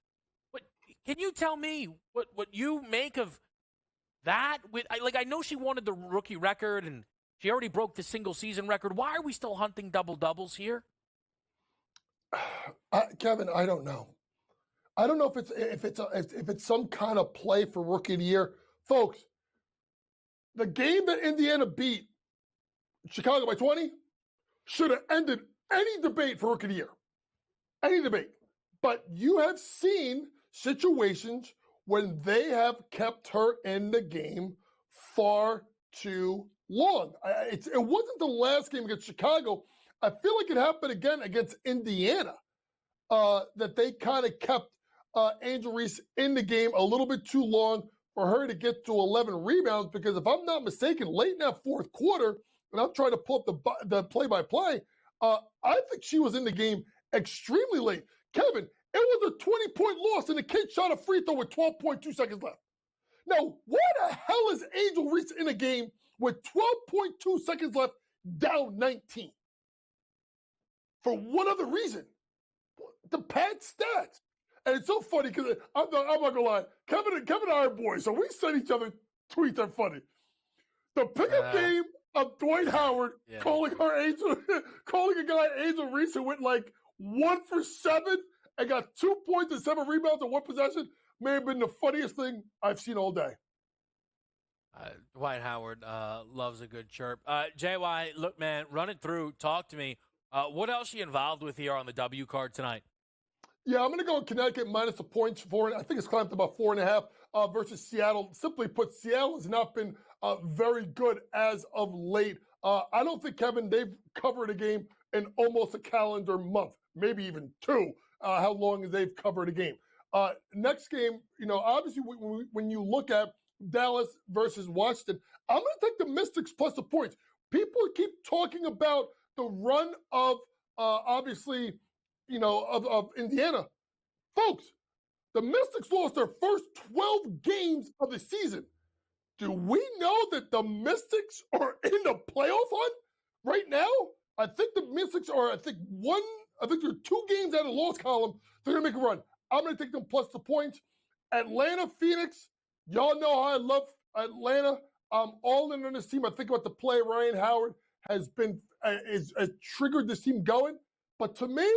But can you tell me what you make of that? I know she wanted the rookie record, and she already broke the single-season record. Why are we still hunting double-doubles here? Kevin, I don't know. I don't know if it's some kind of play for Rookie of the Year. Folks, the game that Indiana beat Chicago by 20 should have ended any debate for Rookie of the Year. Any debate. But you have seen situations when they have kept her in the game far too long. It wasn't the last game against Chicago. I feel like it happened again against Indiana, that they kind of kept Angel Reese in the game a little bit too long for her to get to 11 rebounds, because if I'm not mistaken, late in that fourth quarter, and I'm trying to pull up the play-by-play, I think she was in the game extremely late. Kevin, it was a 20-point loss, and the kid shot a free throw with 12.2 seconds left. Now, why the hell is Angel Reese in a game with 12.2 seconds left, down 19? For one other reason, the pad stats. And it's so funny because I'm not going to lie, Kevin and I are boys, so we send each other tweets that are funny. The pickup game of Dwight Howard calling a guy Angel Reese who went like 1 for 7 and got 2 points and 7 rebounds in 1 possession may have been the funniest thing I've seen all day. Dwight Howard loves a good chirp. JY, look, man, run it through. Talk to me. What else are you involved with here on the W card tonight? Yeah, I'm going to go Connecticut minus the points for it. I think it's climbed to about 4.5 versus Seattle. Simply put, Seattle has not been very good as of late. I don't think, Kevin, they've covered a game in almost a calendar month, maybe even two, how long they've covered a game. Next game, obviously when you look at Dallas versus Washington, I'm going to take the Mystics plus the points. People keep talking about the run of, obviously, of Indiana. Folks, the Mystics lost their first 12 games of the season. Do we know that the Mystics are in the playoff hunt right now? I think the Mystics are, I think they're 2 games out of the loss column. They're going to make a run. I'm going to take them plus the points. Atlanta, Phoenix, y'all know how I love Atlanta. I'm all in on this team. I think about the play Ryan Howard has triggered this team going. But to me,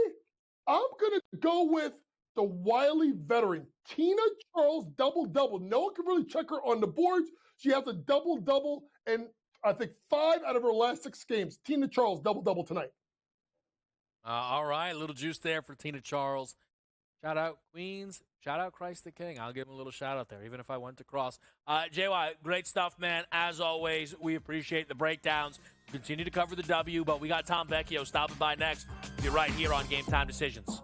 I'm going to go with the wily veteran, Tina Charles, double-double. No one can really check her on the boards. She has a double-double, and I think 5 out of her last 6 games. Tina Charles, double-double tonight. All right, a little juice there for Tina Charles. Shout out Queens. Shout out Christ the King. I'll give him a little shout out there, even if I went to cross. JY, great stuff, man. As always, we appreciate the breakdowns. Continue to cover the W, but we got Tom Vecchio stopping by next. Be right here on Game Time Decisions.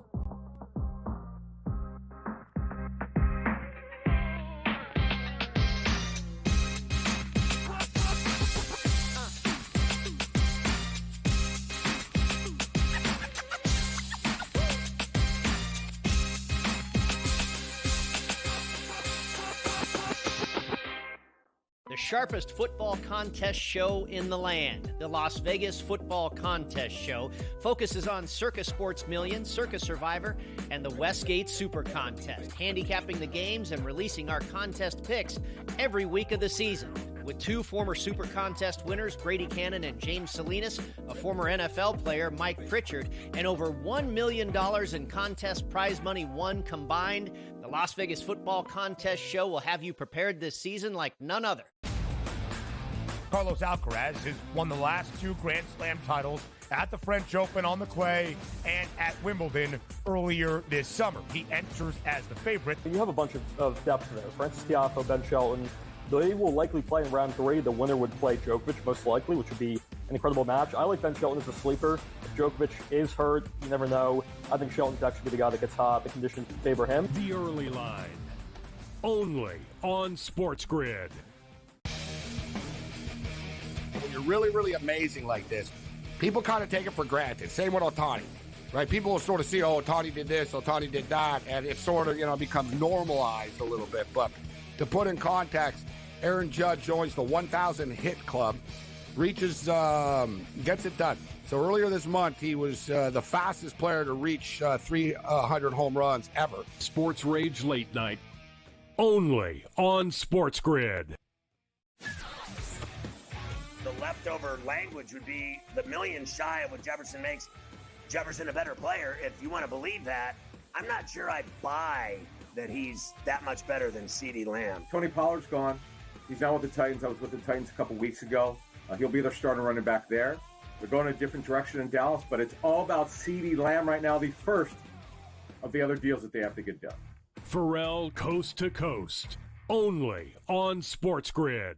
Sharpest football contest show in the land. The Las Vegas Football Contest Show focuses on Circus Sports Million, Circus Survivor, and the Westgate Super Contest, handicapping the games and releasing our contest picks every week of the season. With 2 former Super Contest winners, Brady Cannon and James Salinas, a former NFL player, Mike Pritchard, and over $1 million in contest prize money won combined, the Las Vegas Football Contest Show will have you prepared this season like none other. Carlos Alcaraz has won the last 2 Grand Slam titles at the French Open on the clay and at Wimbledon earlier this summer. He enters as the favorite. You have a bunch of depth there. Francis Tiafoe, Ben Shelton. They will likely play in round 3. The winner would play Djokovic, most likely, which would be an incredible match. I like Ben Shelton as a sleeper. If Djokovic is hurt, you never know. I think Shelton's actually be the guy that gets hot. The conditions favor him. The early line, only on SportsGrid. When you're really, really amazing like this, people kind of take it for granted. Same with Ohtani, right? People will sort of see, oh, Ohtani did this, Ohtani did that, and it sort of, becomes normalized a little bit. But to put in context, Aaron Judge joins the 1,000 hit club, gets it done. So earlier this month, he was the fastest player to reach 300 home runs ever. Sports Rage Late Night, only on SportsGrid. The leftover language would be the million shy of what Jefferson makes Jefferson a better player. If you want to believe that, I'm not sure I buy that he's that much better than CeeDee Lamb. Tony Pollard's gone. He's now with the Titans. I was with the Titans a couple weeks ago. He'll be their starting running back there. They're going a different direction in Dallas, but it's all about CeeDee Lamb right now, the first of the other deals that they have to get done. Pharrell Coast to Coast, only on SportsGrid.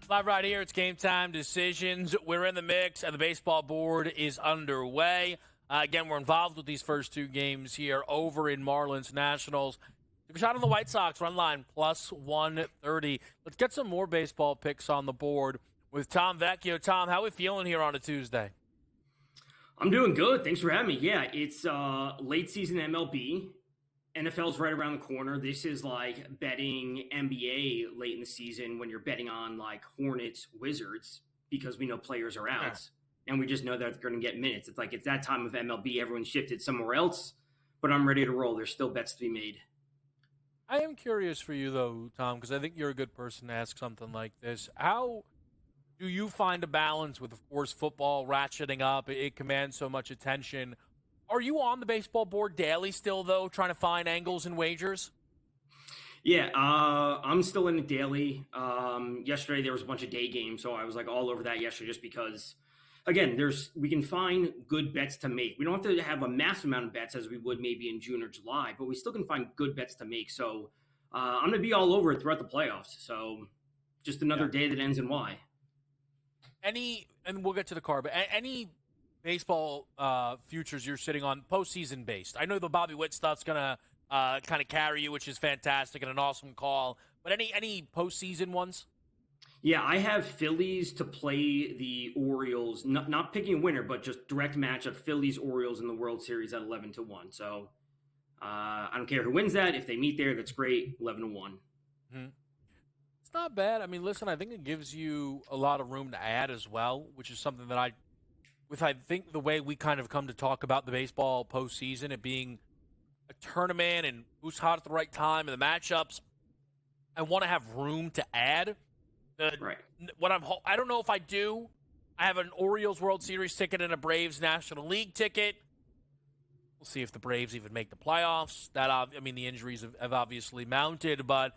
Live right here, it's Game Time Decisions. We're in the mix, and the baseball board is underway. Again, we're involved with these first 2 games here over in Marlins Nationals. Took a shot on the White Sox, run line plus 130. Let's get some more baseball picks on the board with Tom Vecchio. Tom, how are we feeling here on a Tuesday? I'm doing good. Thanks for having me. Yeah, it's late season MLB. NFL's right around the corner. This is like betting NBA late in the season when you're betting on like Hornets, Wizards, because we know players are out. Yeah. And we just know that they're going to get minutes. It's that time of MLB. Everyone's shifted somewhere else, but I'm ready to roll. There's still bets to be made. I am curious for you, though, Tom, because I think you're a good person to ask something like this. How do you find a balance with, of course, football ratcheting up? It commands so much attention. Are you on the baseball board daily still, though, trying to find angles and wagers? Yeah, I'm still in it daily. Yesterday there was a bunch of day games, so I was like all over that yesterday just because, again, we can find good bets to make. We don't have to have a massive amount of bets as we would maybe in June or July, but we still can find good bets to make. So I'm going to be all over it throughout the playoffs. So just another day that ends in Y. And we'll get to the car, but any baseball futures you're sitting on postseason based? I know the Bobby Witt stuff's going to kind of carry you, which is fantastic and an awesome call. But any postseason ones? Yeah, I have Phillies to play the Orioles, not picking a winner, but just direct matchup Phillies-Orioles in the World Series at 11-1. So I don't care who wins that. If they meet there, that's great. 11-1. Mm-hmm. It's not bad. I mean, listen, I think it gives you a lot of room to add as well, which is something that I think the way we kind of come to talk about the baseball postseason, it being a tournament and who's hot at the right time and the matchups, I want to have room to add. Right. I don't know if I do. I have an Orioles World Series ticket and a Braves National League ticket. We'll see if the Braves even make the playoffs. The injuries have obviously mounted, but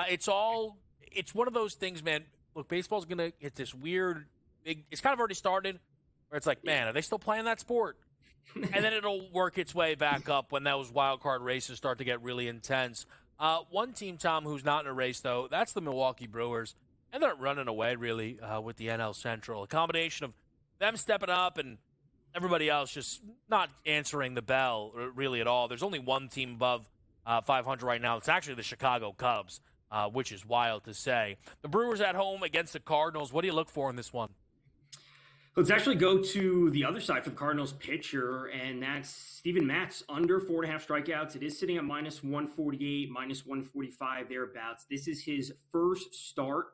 it's one of those things, man. Look, baseball's going to hit this weird big. It's kind of already started where it's like, man, are they still playing that sport? And then it'll work its way back up when those wild card races start to get really intense. One team, Tom, who's not in a race, though, that's the Milwaukee Brewers. And they're running away, really, with the NL Central. A combination of them stepping up and everybody else just not answering the bell, really, at all. There's only one team above 500 right now. It's actually the Chicago Cubs, which is wild to say. The Brewers at home against the Cardinals. What do you look for in this one? Let's actually go to the other side for the Cardinals pitcher, and that's Steven Matz, under 4.5 strikeouts. It is sitting at minus 148, minus 145, thereabouts. This is his first start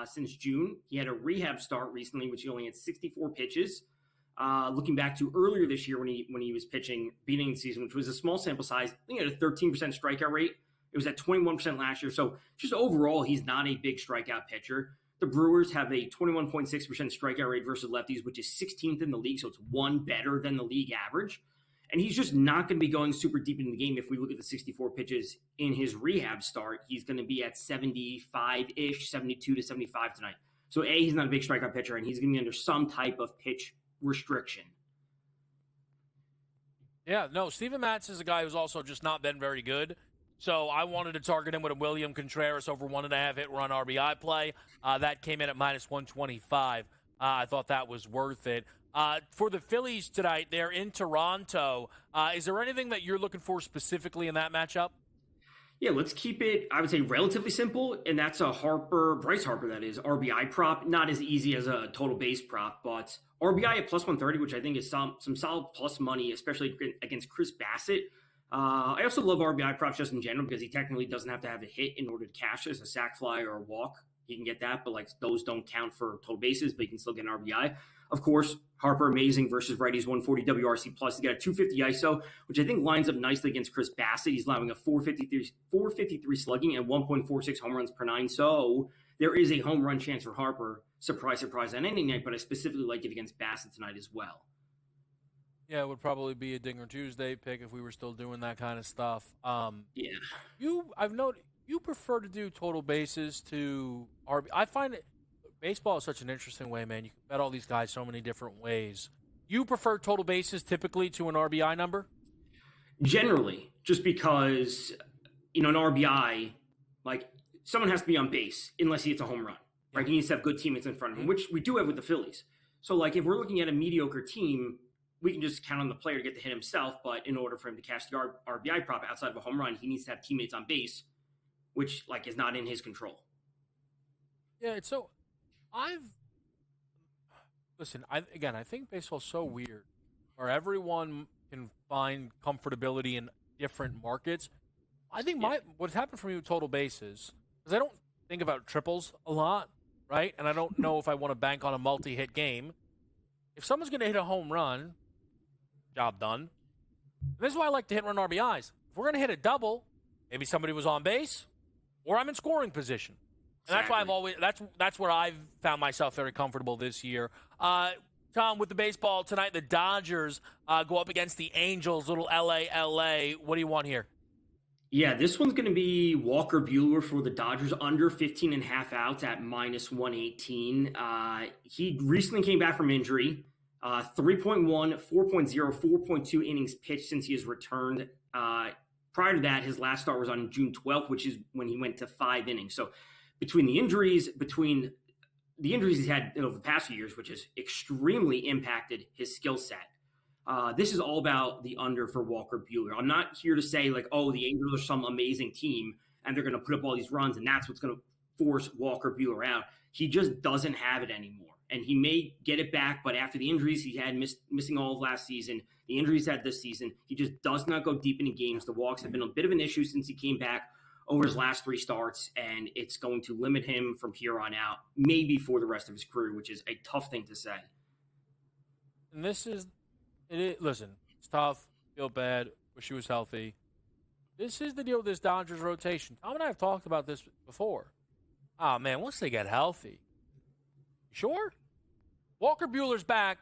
since June. He had a rehab start recently, which he only had 64 pitches. Looking back to earlier this year when he was pitching, beginning of the season, which was a small sample size, I think he had a 13% strikeout rate. It was at 21% last year. So just overall, he's not a big strikeout pitcher. The Brewers have a 21.6% strikeout rate versus lefties, which is 16th in the league, so it's one better than the league average. And he's just not going to be going super deep into the game. If we look at the 64 pitches in his rehab start, he's going to be at 75-ish, 72 to 75 tonight. So he's not a big strikeout pitcher, and he's going to be under some type of pitch restriction. Yeah, no, Steven Matz is a guy who's also just not been very good. So I wanted to target him with a William Contreras over 1.5 hit run RBI play. That came in at minus 125. I thought that was worth it. For the Phillies tonight, they're in Toronto. Is there anything that you're looking for specifically in that matchup? Yeah, let's keep it, I would say, relatively simple, and that's a Bryce Harper, that is, RBI prop. Not as easy as a total base prop, but RBI at plus 130, which I think is some solid plus money, especially against Chris Bassett. I also love RBI props just in general because he technically doesn't have to have a hit in order to cash this, a sac fly or a walk. You can get that, but those don't count for total bases, but you can still get an RBI. Of course, Harper amazing versus righties, 140 WRC plus. He's got a 250 ISO, which I think lines up nicely against Chris Bassett. He's allowing a 453 slugging and 1.46 home runs per 9. So there is a home run chance for Harper. Surprise, surprise on any night, but I specifically like it against Bassett tonight as well. Yeah, it would probably be a Dinger Tuesday pick if we were still doing that kind of stuff. Yeah. I've noted you prefer to do total bases to RB. I find baseball is such an interesting way, man. You can bet all these guys so many different ways. You prefer total bases typically to an RBI number? Generally, just because, an RBI, someone has to be on base unless he hits a home run, right? He needs to have good teammates in front of him, which we do have with the Phillies. So, if we're looking at a mediocre team, we can just count on the player to get the hit himself, but in order for him to cash the RBI prop outside of a home run, he needs to have teammates on base, which is not in his control. Yeah, I think baseball's so weird, where everyone can find comfortability in different markets. I think what's happened for me with total bases is I don't think about triples a lot, right? And I don't know if I want to bank on a multi-hit game. If someone's going to hit a home run, job done. This is why I like to hit run RBIs. If we're going to hit a double, Maybe somebody was on base, or I'm in scoring position. And that's why I've always that's where I've found myself very comfortable this year. Tom, with the baseball tonight, the Dodgers go up against the Angels, little LA. What do you want here? Yeah, this one's going to be Walker Buehler for the Dodgers, under 15 and a half outs at minus 118. He recently came back from injury. 3.1, 4.0, 4.2 innings pitched since he has returned. Prior to that, his last start was on June 12th, which is when he went to 5 innings. So between the injuries he's had over the past few years, which has extremely impacted his skill set, this is all about the under for Walker Buehler. I'm not here to say like, oh, the Angels are some amazing team and they're going to put up all these runs and that's what's going to force Walker Buehler out. He just doesn't have it anymore. And he may get it back, but after the injuries he had, missing all of last season, the injuries he had this season, he just does not go deep into games. The walks have been a bit of an issue since he came back over his last 3 starts, and it's going to limit him from here on out, maybe for the rest of his career, which is a tough thing to say. And listen, it's tough, feel bad, wish he was healthy. This is the deal with this Dodgers rotation. Tom and I have talked about this before. Oh, man, once they get healthy. You sure? Walker Buehler's back.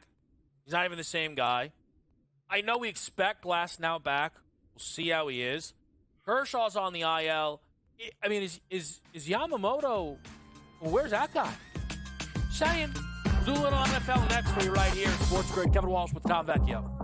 He's not even the same guy. I know we expect Glass now back. We'll see how he is. Kershaw's on the IL. I mean, is Yamamoto, well, where's that guy? Saying. We'll do a little NFL next for you right here. SportsGrid, Kevin Walsh with Tom Vecchio.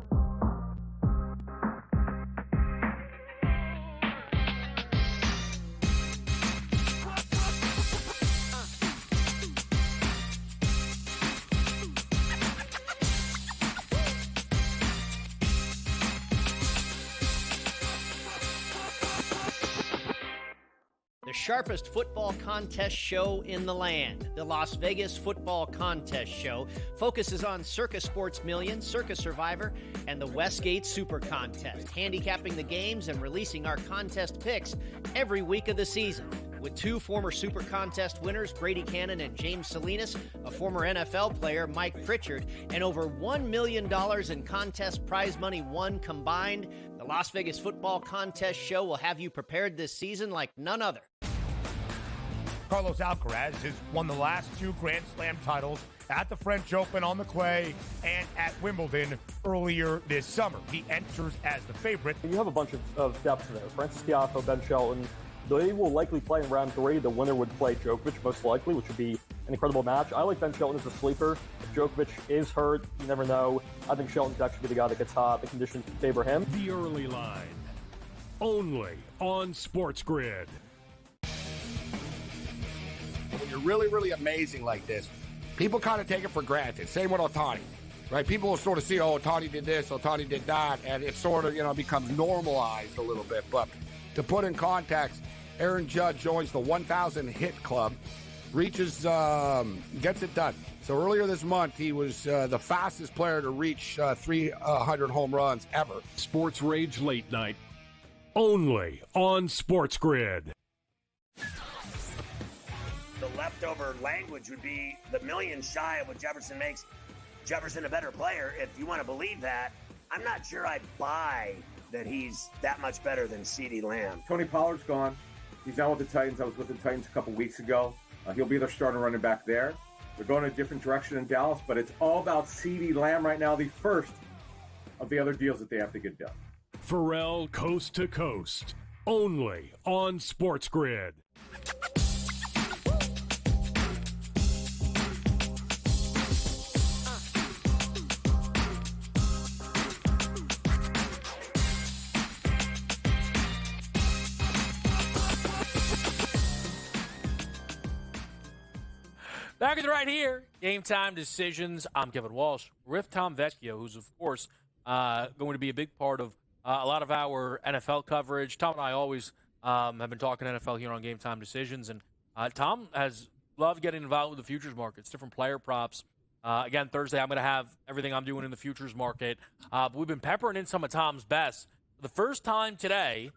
The sharpest football contest show in the land. The Las Vegas Football Contest Show focuses on Circus Sports Million, Circus Survivor, and the Westgate Super Contest, handicapping the games and releasing our contest picks every week of the season. With 2 former Super Contest winners, Brady Cannon and James Salinas, a former NFL player, Mike Pritchard, and over $1 million in contest prize money won combined, the Las Vegas Football Contest Show will have you prepared this season like none other. Carlos Alcaraz has won the last 2 Grand Slam titles at the French Open on the clay and at Wimbledon earlier this summer. He enters as the favorite. You have a bunch of depth there. Francis Tiafoe, Ben Shelton. They will likely play in round 3. The winner would play Djokovic, most likely, which would be an incredible match. I like Ben Shelton as a sleeper. If Djokovic is hurt, you never know. I think Shelton's actually be the guy that gets hot. The conditions favor him. The early line, only on SportsGrid. When you're really, really amazing like this, people kind of take it for granted. Same with Ohtani, right? People will sort of see, oh, Ohtani did this, Ohtani did that, and it sort of, becomes normalized a little bit. But to put in context, Aaron Judge joins the 1,000 hit club, reaches, gets it done. So earlier this month, he was the fastest player to reach 300 home runs ever. Sports Rage Late Night, only on SportsGrid. The leftover language would be the million shy of what Jefferson makes Jefferson a better player. If you want to believe that, I'm not sure I buy that he's that much better than CeeDee Lamb. Tony Pollard's gone. He's now with the Titans. I was with the Titans a couple weeks ago. He'll be their starting running back there. They're going a different direction in Dallas, but it's all about CeeDee Lamb right now, the first of the other deals that they have to get done. Pharrell Coast to Coast, only on SportsGrid. Back at the right here, Game Time Decisions. I'm Kevin Walsh. We're with Tom Vecchio, who's, of course, going to be a big part of a lot of our NFL coverage. Tom and I always have been talking NFL here on Game Time Decisions, and Tom has loved getting involved with the futures markets, different player props. Again, Thursday, I'm going to have everything I'm doing in the futures market. But we've been peppering in some of Tom's best. For the first time today,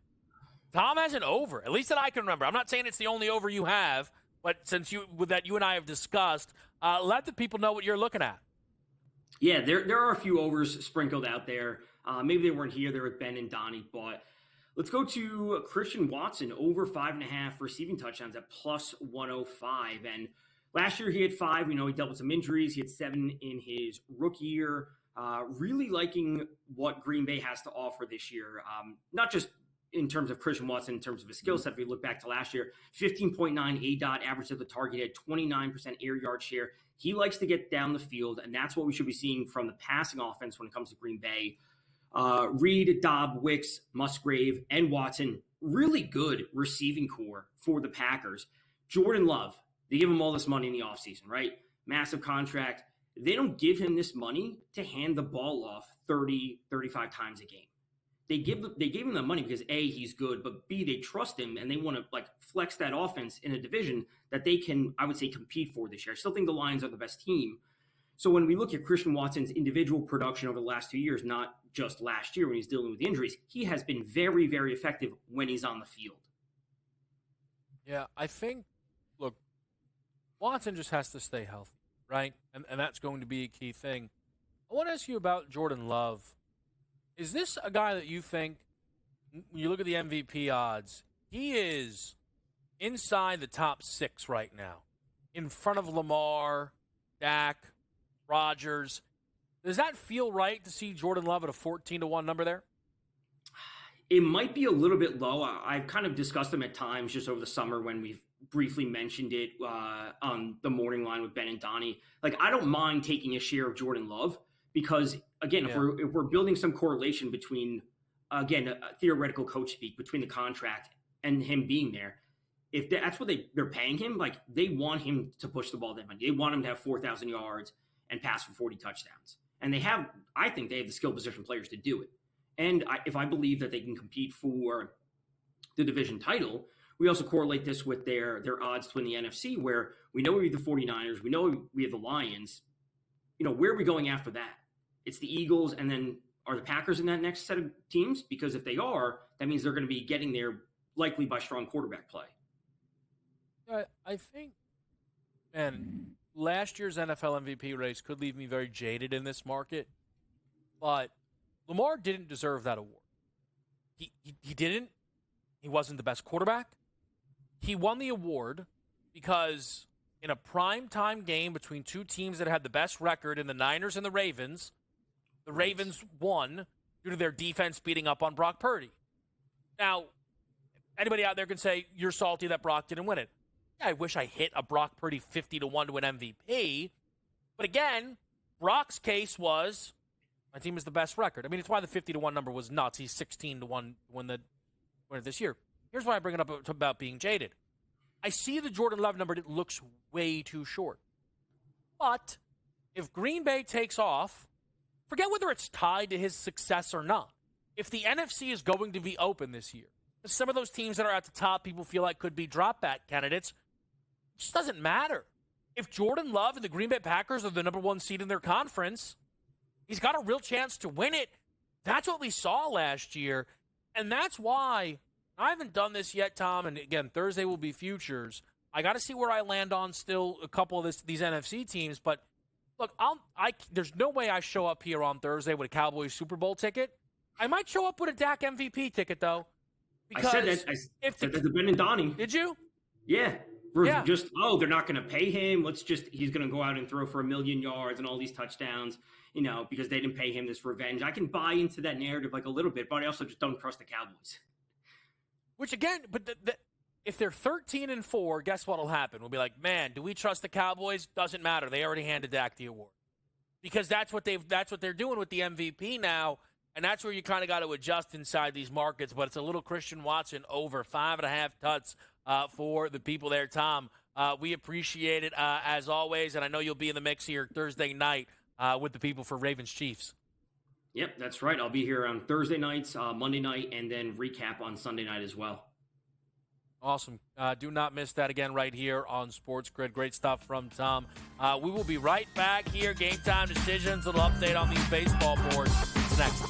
Tom has an over, at least that I can remember. I'm not saying it's the only over you have, but since you and I have discussed, let the people know what you're looking at. Yeah, there are a few overs sprinkled out there. Maybe they weren't here. They were with Ben and Donnie, but Let's go to Christian Watson, over 5.5 receiving touchdowns at plus 105. And last year he had 5. We know he dealt with some injuries. He had 7 in his rookie year. Really liking what Green Bay has to offer this year. Not just in terms of Christian Watson, in terms of his skill set. If we look back to last year, 15.9 ADOT average of the target, had 29% air yard share. He likes to get down the field, and that's what we should be seeing from the passing offense when it comes to Green Bay. Reed, Dobb, Wicks, Musgrave, and Watson, really good receiving core for the Packers. Jordan Love, they give him all this money in the offseason, right? Massive contract. They don't give him this money to hand the ball off 30, 35 times a game. They gave him the money because A, he's good, but B, they trust him and they want to flex that offense in a division that they can, I would say, compete for this year. I still think the Lions are the best team. So when we look at Christian Watson's individual production over the last 2 years, not just last year when he's dealing with injuries, he has been very, very effective when he's on the field. Yeah, I think, look, Watson just has to stay healthy, right? And that's going to be a key thing. I want to ask you about Jordan Love. Is this a guy that you think, when you look at the MVP odds, he is inside the top 6 right now, in front of Lamar, Dak, Rodgers? Does that feel right to see Jordan Love at a 14-1 number there? It might be a little bit low. I've kind of discussed him at times just over the summer when we've briefly mentioned it on the morning line with Ben and Donnie. I don't mind taking a share of Jordan Love because, again, if we're building some correlation between, again, a theoretical coach speak, between the contract and him being there, if that's what they're paying him, they want him to push the ball that much. They want him to have 4,000 yards and pass for 40 touchdowns. And I think they have the skill position players to do it. And if I believe that they can compete for the division title, we also correlate this with their odds to win the NFC, where we know we have the 49ers, we know we have the Lions. Where are we going after that? It's the Eagles, and then are the Packers in that next set of teams? Because if they are, that means they're going to be getting there likely by strong quarterback play. I think, man, last year's NFL MVP race could leave me very jaded in this market, but Lamar didn't deserve that award. He didn't. He wasn't the best quarterback. He won the award because in a primetime game between two teams that had the best record in the Niners and the Ravens won due to their defense beating up on Brock Purdy. Now, anybody out there can say, you're salty that Brock didn't win it. Yeah, I wish I hit a Brock Purdy 50-1 to win MVP. But again, Brock's case was, my team is the best record. I mean, it's why the 50-1 number was nuts. He's 16-1 to win it this year. Here's why I bring it up about being jaded. I see the Jordan Love number. It looks way too short. But if Green Bay takes off, forget whether it's tied to his success or not. If the NFC is going to be open this year, some of those teams that are at the top people feel like could be drop-back candidates, it just doesn't matter. If Jordan Love and the Green Bay Packers are the number 1 seed in their conference, he's got a real chance to win it. That's what we saw last year. And that's why I haven't done this yet, Tom. And again, Thursday will be futures. I got to see where I land on still a couple of these NFC teams. But look, there's no way I show up here on Thursday with a Cowboys Super Bowl ticket. I might show up with a Dak MVP ticket, though. I said that. I said that to Ben and Donnie. Did you? Yeah. Just, they're not going to pay him. He's going to go out and throw for 1 million yards and all these touchdowns, because they didn't pay him this revenge. I can buy into that narrative a little bit, but I also just don't trust the Cowboys. Which again, but if they're 13-4, guess what'll happen? We'll be like, man, do we trust the Cowboys? Doesn't matter. They already handed Dak the award. Because that's what they're doing with the MVP now, and that's where you kind of got to adjust inside these markets. But it's a little Christian Watson over 5.5 tuts for the people there, Tom. We appreciate it as always, and I know you'll be in the mix here Thursday night with the people for Ravens Chiefs. Yep, that's right. I'll be here on Thursday nights, Monday night, and then recap on Sunday night as well. Awesome. Do not miss that again right here on Sports Grid. Great stuff from Tom. We will be right back here. Game Time Decisions, a little update on these baseball boards. It's next.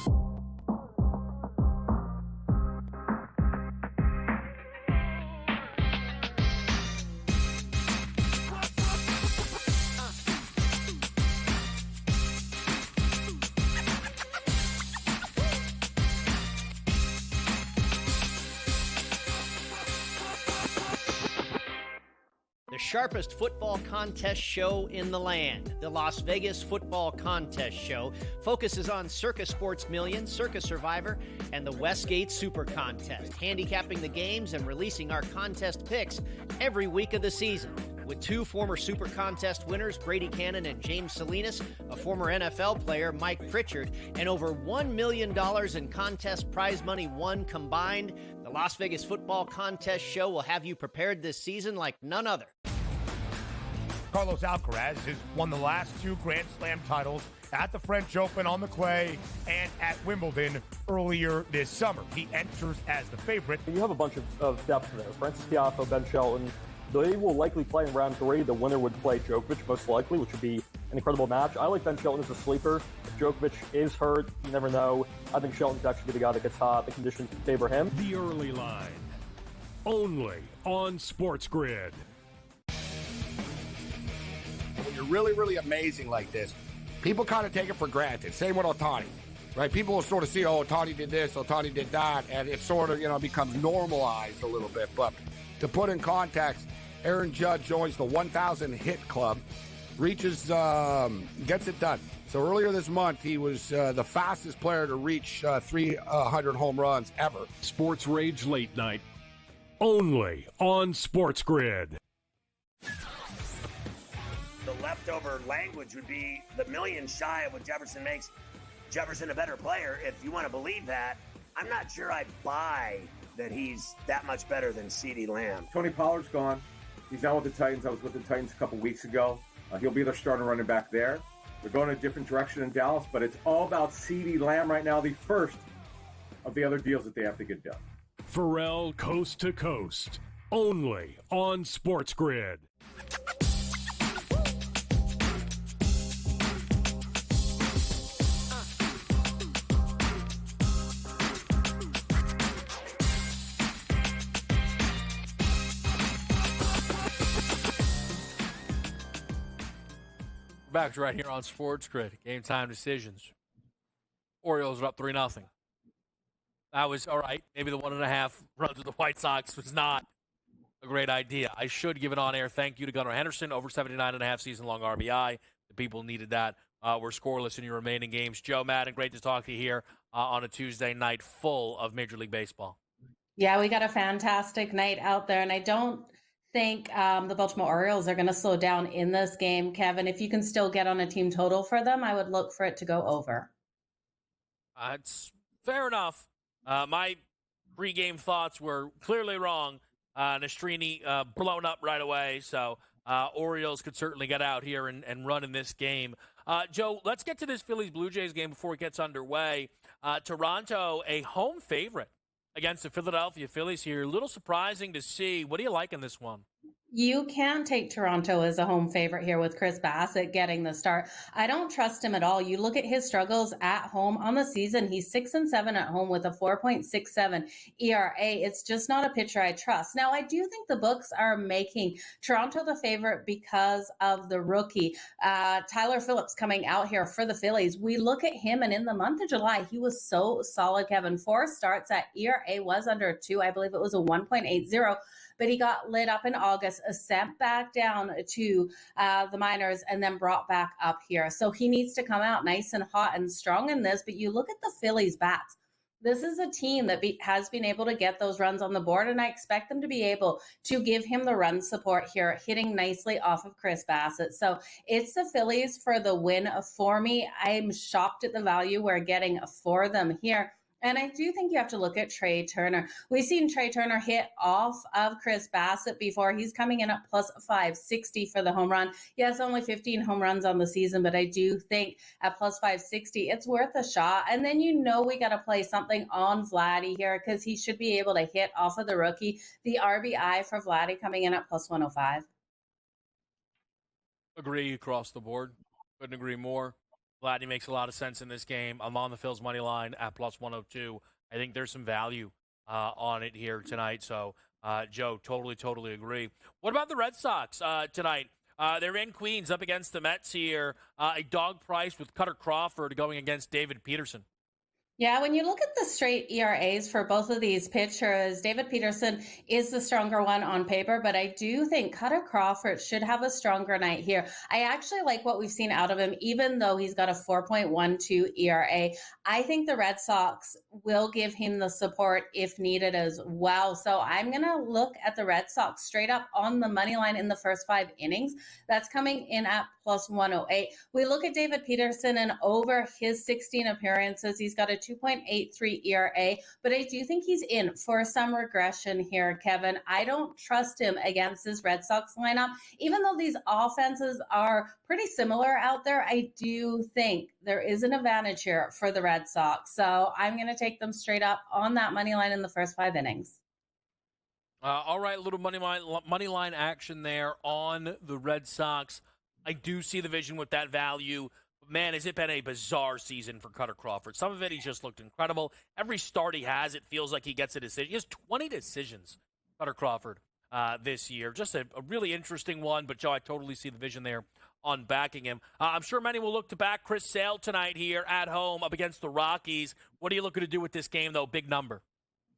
sharpest football contest show in the land. The Las Vegas Football Contest Show focuses on Circus Sports Million, Circus Survivor, and the Westgate Super Contest, handicapping the games and releasing our contest picks every week of the season. With two former Super Contest winners, Brady Cannon and James Salinas, a former NFL player, Mike Pritchard, and over $1 million in contest prize money won combined, the Las Vegas Football Contest Show will have you prepared this season like none other. Carlos Alcaraz has won the last two Grand Slam titles at the French Open on the clay and at Wimbledon earlier this summer. He enters as the favorite. You have a bunch of depth there. Francis Tiafoe, Ben Shelton. They will likely play in round 3. The winner would play Djokovic, most likely, which would be an incredible match. I like Ben Shelton as a sleeper. If Djokovic is hurt, you never know. I think Shelton could actually be the guy that gets hot. The conditions favor him. The early line, only on SportsGrid. When you're really, really amazing like this, people kind of take it for granted. Same with Ohtani, right? People will sort of see, oh, Ohtani did this, Ohtani did that, and it sort of, becomes normalized a little bit. But to put in context, Aaron Judge joins the 1,000 hit club, gets it done. So earlier this month, he was the fastest player to reach 300 home runs ever. Sports Rage Late Night, only on SportsGrid. The leftover language would be the million shy of what Jefferson makes Jefferson a better player. If you want to believe that, I'm not sure I buy that he's that much better than CeeDee Lamb. Tony Pollard's gone. He's now with the Titans. I was with the Titans a couple weeks ago. He'll be their starting running back there. They're going a different direction in Dallas, but it's all about CeeDee Lamb right now, the first of the other deals that they have to get done. Pharrell Coast to Coast, only on SportsGrid. Back right here on SportsGrid. Game time decisions. Orioles are up 3-0. That was all right. Maybe the 1.5 runs with the White Sox was not a great idea. I should give an on-air thank you to Gunnar Henderson, over 79.5 season-long RBI. The people needed that. We're scoreless in your remaining games. Joe Madden, great to talk to you here on a Tuesday night full of Major League Baseball. Yeah, we got a fantastic night out there, and I don't think the Baltimore Orioles are going to slow down in this game. Kevin, if you can still get on a team total for them, I would look for it to go over. It's fair enough. My pregame thoughts were clearly wrong. Nastrini blown up right away, so Orioles could certainly get out here and run in this game. Joe, let's get to this Phillies-Blue Jays game before it gets underway. Toronto, a home favorite against the Philadelphia Phillies here. A little surprising to see. What do you like in this one? You can take Toronto as a home favorite here with Chris Bassett getting the start. I don't trust him at all. You look at his struggles at home on the season. He's 6-7 at home with a 4.67 ERA. It's just not a pitcher I trust. Now, I do think the books are making Toronto the favorite because of the rookie, Tyler Phillips, coming out here for the Phillies. We look at him, and in the month of July, he was so solid, Kevin. 4 starts, that ERA was under 2. I believe it was a 1.80. But he got lit up in August, sent back down to the minors, and then brought back up here. So he needs to come out nice and hot and strong in this. But you look at the Phillies bats. This is a team that has been able to get those runs on the board, and I expect them to be able to give him the run support here, hitting nicely off of Chris Bassett. So it's the Phillies for the win for me. I'm shocked at the value we're getting for them here. And I do think you have to look at Trey Turner. We've seen Trey Turner hit off of Chris Bassett before. He's coming in at plus 560 for the home run. Yes, only 15 home runs on the season, but I do think at plus 560, it's worth a shot. And then we got to play something on Vladdy here because he should be able to hit off of the rookie. The RBI for Vladdy coming in at plus 105. Agree across the board. Couldn't agree more. Vladdy makes a lot of sense in this game. I'm on the Phils money line at plus 102. I think there's some value on it here tonight. So, Joe, totally agree. What about the Red Sox tonight? They're in Queens up against the Mets here. A dog price with Cutter Crawford going against David Peterson. Yeah, when you look at the straight ERAs for both of these pitchers, David Peterson is the stronger one on paper, but I do think Cutter Crawford should have a stronger night here. I actually like what we've seen out of him, even though he's got a 4.12 ERA. I think the Red Sox will give him the support if needed as well. So I'm going to look at the Red Sox straight up on the money line in the first 5 innings. That's coming in at plus 108. We look at David Peterson, and over his 16 appearances, he's got a 2.83 ERA, but I do think he's in for some regression here, Kevin. I don't trust him against this Red Sox lineup. Even though these offenses are pretty similar out there, I do think there is an advantage here for the Red Sox. So I'm going to take them straight up on that money line in the first 5 innings. All right, little money line action there on the Red Sox. I do see the vision with that value. Man, has it been a bizarre season for Cutter Crawford. Some of it, he's just looked incredible. Every start he has, it feels like he gets a decision. He has 20 decisions, Cutter Crawford, this year. Just a really interesting one, but Joe, I totally see the vision there on backing him. I'm sure many will look to back Chris Sale tonight here at home up against the Rockies. What are you looking to do with this game, though? Big number.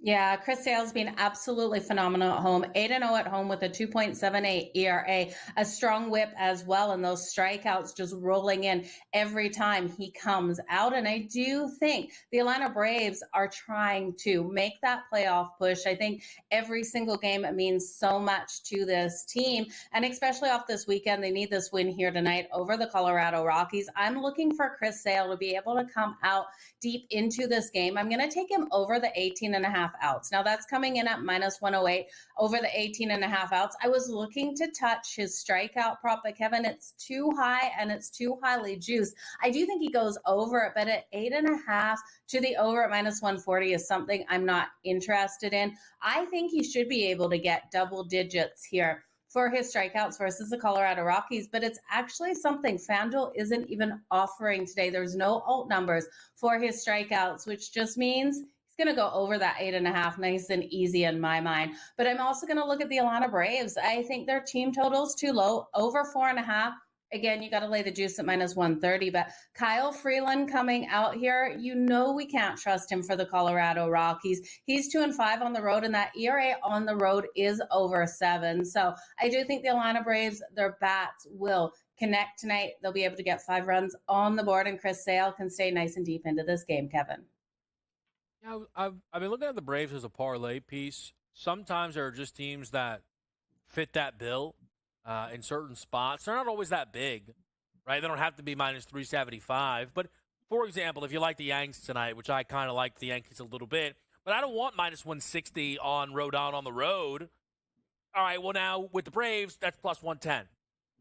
Yeah, Chris Sale's been absolutely phenomenal at home. 8-0 at home with a 2.78 ERA, a strong whip as well, and those strikeouts just rolling in every time he comes out. And I do think the Atlanta Braves are trying to make that playoff push. I think every single game means so much to this team, and especially off this weekend, they need this win here tonight over the Colorado Rockies. I'm looking for Chris Sale to be able to come out deep into this game. I'm going to take him over the 18.5 outs. Now that's coming in at minus 108 over the 18.5 outs. I was looking to touch his strikeout prop, but Kevin, it's too high and it's too highly juiced. I do think he goes over it, but at 8.5 to the over at minus 140 is something I'm not interested in. I think he should be able to get double digits here for his strikeouts versus the Colorado Rockies, but it's actually something FanDuel isn't even offering today. There's no alt numbers for his strikeouts, which just means he's going to go over that 8.5, nice and easy in my mind. But I'm also going to look at the Atlanta Braves. I think their team total's too low, over 4.5. Again, you got to lay the juice at minus 130. But Kyle Freeland coming out here, you know we can't trust him for the Colorado Rockies. He's 2-5 on the road, and that ERA on the road is over 7. So I do think the Atlanta Braves, their bats will connect tonight. They'll be able to get 5 runs on the board, and Chris Sale can stay nice and deep into this game, Kevin. Yeah, I've been looking at the Braves as a parlay piece. Sometimes there are just teams that fit that bill in certain spots. They're not always that big, right? They don't have to be minus 375. But, for example, if you like the Yanks tonight, which I kind of like the Yankees a little bit, but I don't want minus 160 on Rodon on the road. All right, well, now with the Braves, that's plus 110. All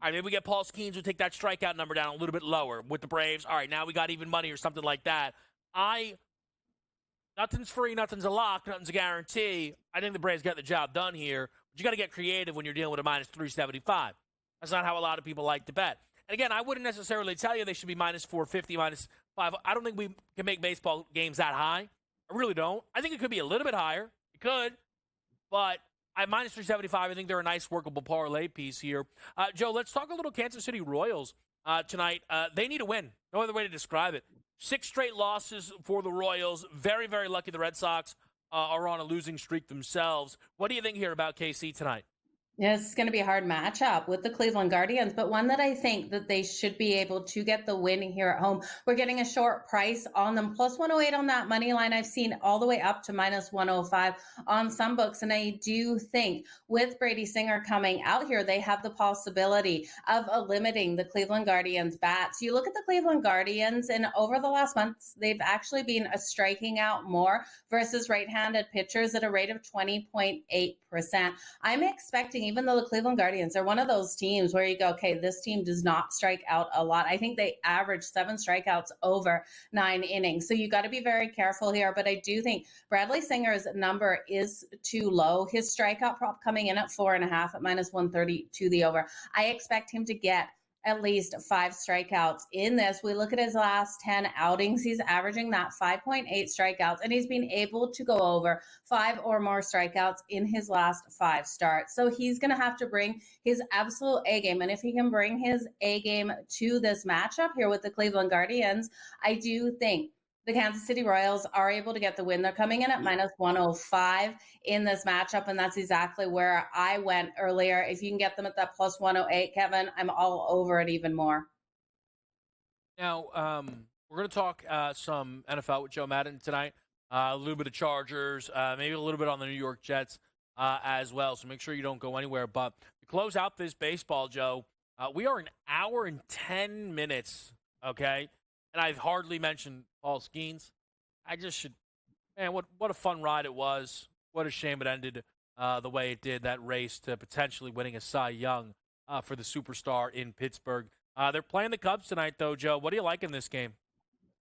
right, maybe we get Paul Skeens who take that strikeout number down a little bit lower with the Braves. All right, now we got even money or something like that. Nothing's free, nothing's a lock, nothing's a guarantee. I think the Braves got the job done here. But you got to get creative when you're dealing with a minus 375. That's not how a lot of people like to bet. And again, I wouldn't necessarily tell you they should be minus 450, minus 5. I don't think we can make baseball games that high. I really don't. I think it could be a little bit higher. It could. But at minus 375, I think they're a nice workable parlay piece here. Joe, let's talk a little Kansas City Royals tonight. They need a win. No other way to describe it. 6 straight losses for the Royals. Very, very lucky the Red Sox are on a losing streak themselves. What do you think here about KC tonight? Yeah, this is going to be a hard matchup with the Cleveland Guardians, but one that I think that they should be able to get the win here at home. We're getting a short price on them, plus 108 on that money line. I've seen all the way up to minus 105 on some books, and I do think with Brady Singer coming out here, they have the possibility of limiting the Cleveland Guardians' bats. You look at the Cleveland Guardians, and over the last months, they've actually been striking out more versus right-handed pitchers at a rate of 20.8%. I'm expecting, even though the Cleveland Guardians are one of those teams where you go, okay, this team does not strike out a lot. I think they average 7 strikeouts over 9 innings. So you got to be very careful here. But I do think Bradley Singer's number is too low. His strikeout prop coming in at 4.5 at minus 130 to the over. I expect him to get at least 5 strikeouts in this. We look at his last 10 outings. He's averaging that 5.8 strikeouts, and he's been able to go over 5 or more strikeouts in his last 5 starts. So he's going to have to bring his absolute A game. And if he can bring his A game to this matchup here with the Cleveland Guardians, I do think The Kansas City Royals are able to get the win. They're coming in at minus 105 in this matchup, and that's exactly where I went earlier. If you can get them at that plus 108, Kevin, I'm all over it even more. Now, we're going to talk some NFL with Joe Madden tonight. A little bit of Chargers, maybe a little bit on the New York Jets as well. So make sure you don't go anywhere. But to close out this baseball, Joe, we are an hour and 10 minutes, okay? And I've hardly mentioned Paul Skeens. I just should, man, what a fun ride it was. What a shame it ended the way it did, that race to potentially winning a Cy Young for the superstar in Pittsburgh. They're playing the Cubs tonight, though, Joe. What do you like in this game?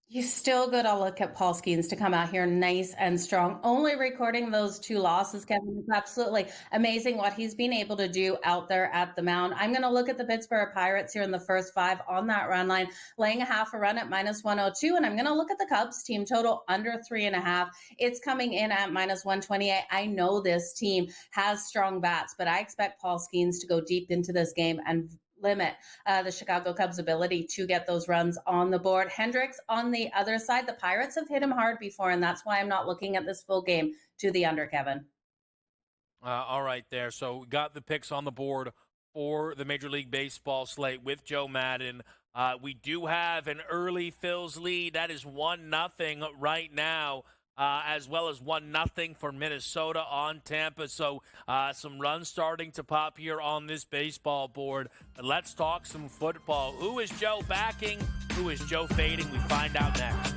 He's still good. I'll look at Paul Skeens to come out here nice and strong. Only recording those 2 losses, Kevin, is absolutely amazing what he's been able to do out there at the mound. I'm going to look at the Pittsburgh Pirates here in the first 5 on that run line, laying a half a run at minus 102. And I'm going to look at the Cubs team total under 3.5. It's coming in at minus 128. I know this team has strong bats, but I expect Paul Skeens to go deep into this game and limit the Chicago Cubs' ability to get those runs on the board. Hendricks on the other side, the Pirates have hit him hard before, and that's why I'm not looking at this full game to the under, Kevin. All right there. So we got the picks on the board for the Major League Baseball slate with Joe Madden. We do have an early Phils lead. That is 1-0 right now. As well as 1-0 for Minnesota on Tampa. So some runs starting to pop here on this baseball board. But let's talk some football. Who is Joe backing? Who is Joe fading? We find out next.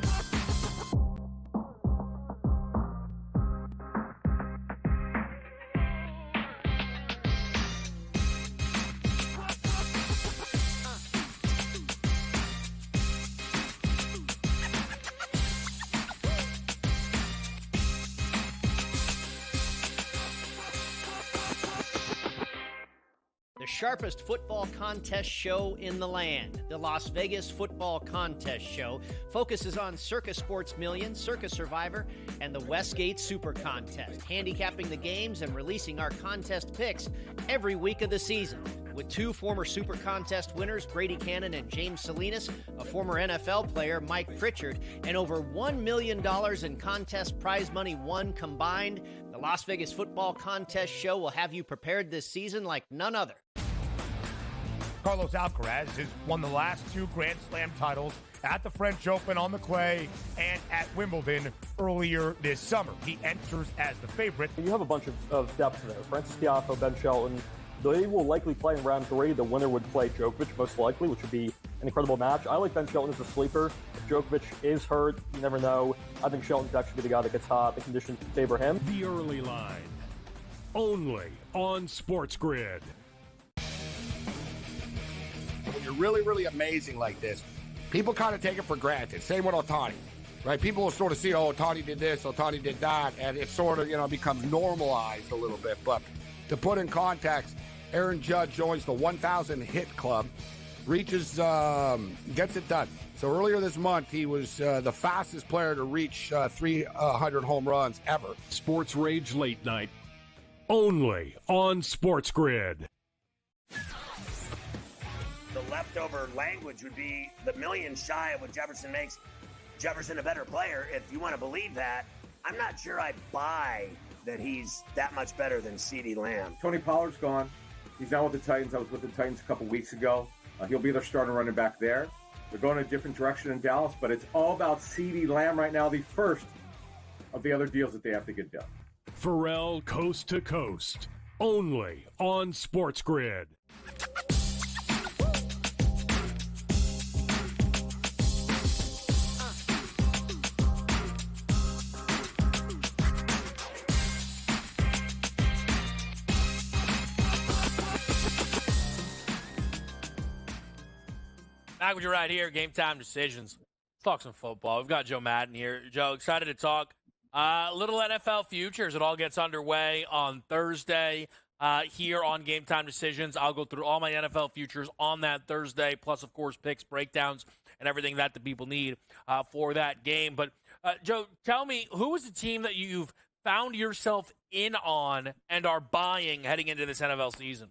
The sharpest football contest show in the land, the Las Vegas Football Contest Show, focuses on Circus Sports Million, Circus Survivor, and the Westgate Super Contest, handicapping the games and releasing our contest picks every week of the season. With 2 former Super Contest winners, Brady Cannon and James Salinas, a former NFL player, Mike Pritchard, and over $1 million in contest prize money won combined, the Las Vegas Football Contest Show will have you prepared this season like none other. Carlos Alcaraz has won the last 2 Grand Slam titles at the French Open on the clay and at Wimbledon earlier this summer. He enters as the favorite. You have a bunch of depth there. Francis Tiafoe, Ben Shelton. They will likely play in round 3. The winner would play Djokovic, most likely, which would be an incredible match. I like Ben Shelton as a sleeper. If Djokovic is hurt, you never know. I think Shelton's actually the guy that gets hot. The conditions favor him. The early line, only on SportsGrid. When you're really, really amazing like this, people kind of take it for granted. Same with Ohtani, right? People will sort of see, oh, Ohtani did this, Ohtani did that, and it sort of, becomes normalized a little bit. But to put in context, Aaron Judge joins the 1,000 hit club, reaches, gets it done. So earlier this month, he was the fastest player to reach 300 home runs ever. Sports Rage Late Night, only on SportsGrid. The leftover language would be the million shy of what Jefferson makes Jefferson a better player. If you want to believe that, I'm not sure I buy that he's that much better than CeeDee Lamb. Tony Pollard's gone. He's now with the Titans. I was with the Titans a couple weeks ago. He'll be their starting running back there. They're going a different direction in Dallas, but it's all about CeeDee Lamb right now, the first of the other deals that they have to get done. Pharrell Coast to Coast, only on SportsGrid. Back with you right here, Game Time Decisions. Let's talk some football. We've got Joe Madden here. Joe, excited to talk little NFL futures. It all gets underway on Thursday here on Game Time Decisions. I'll go through all my NFL futures on that Thursday, plus, of course, picks, breakdowns, and everything that the people need for that game. But, Joe, tell me, who is the team that you've found yourself in on and are buying heading into this NFL season?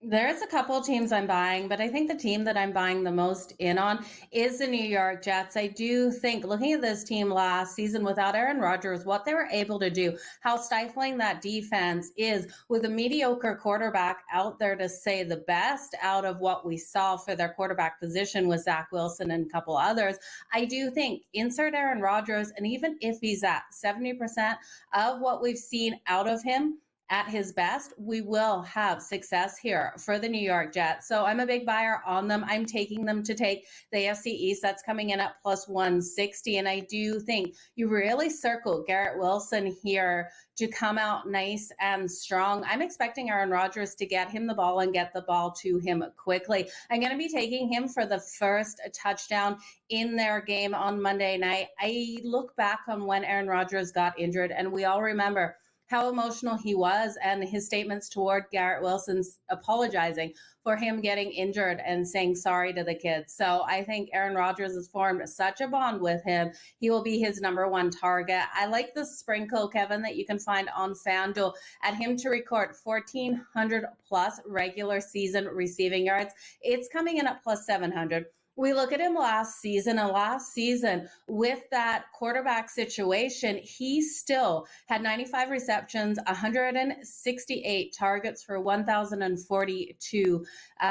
There's a couple of teams I'm buying, but I think the team that I'm buying the most in on is the New York Jets. I do think looking at this team last season without Aaron Rodgers, what they were able to do, how stifling that defense is with a mediocre quarterback out there, to say the best out of what we saw for their quarterback position with Zach Wilson and a couple others. I do think insert Aaron Rodgers, and even if he's at 70% of what we've seen out of him, at his best, we will have success here for the New York Jets. So I'm a big buyer on them. I'm taking them to take the AFC East. That's coming in at plus 160. And I do think you really circle Garrett Wilson here to come out nice and strong. I'm expecting Aaron Rodgers to get him the ball and get the ball to him quickly. I'm going to be taking him for the first touchdown in their game on Monday night. I look back on when Aaron Rodgers got injured, and we all remember how emotional he was and his statements toward Garrett Wilson's apologizing for him getting injured and saying sorry to the kids. So I think Aaron Rodgers has formed such a bond with him. He will be his number one target. I like the sprinkle, Kevin, that you can find on FanDuel at him to record 1,400 plus regular season receiving yards. It's coming in at plus 700. We look at him last season, and last season with that quarterback situation, he still had 95 receptions, 168 targets for 1,042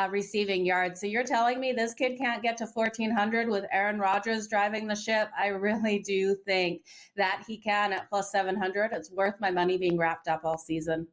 receiving yards. So you're telling me this kid can't get to 1,400 with Aaron Rodgers driving the ship? I really do think that he can at plus 700. It's worth my money being wrapped up all season.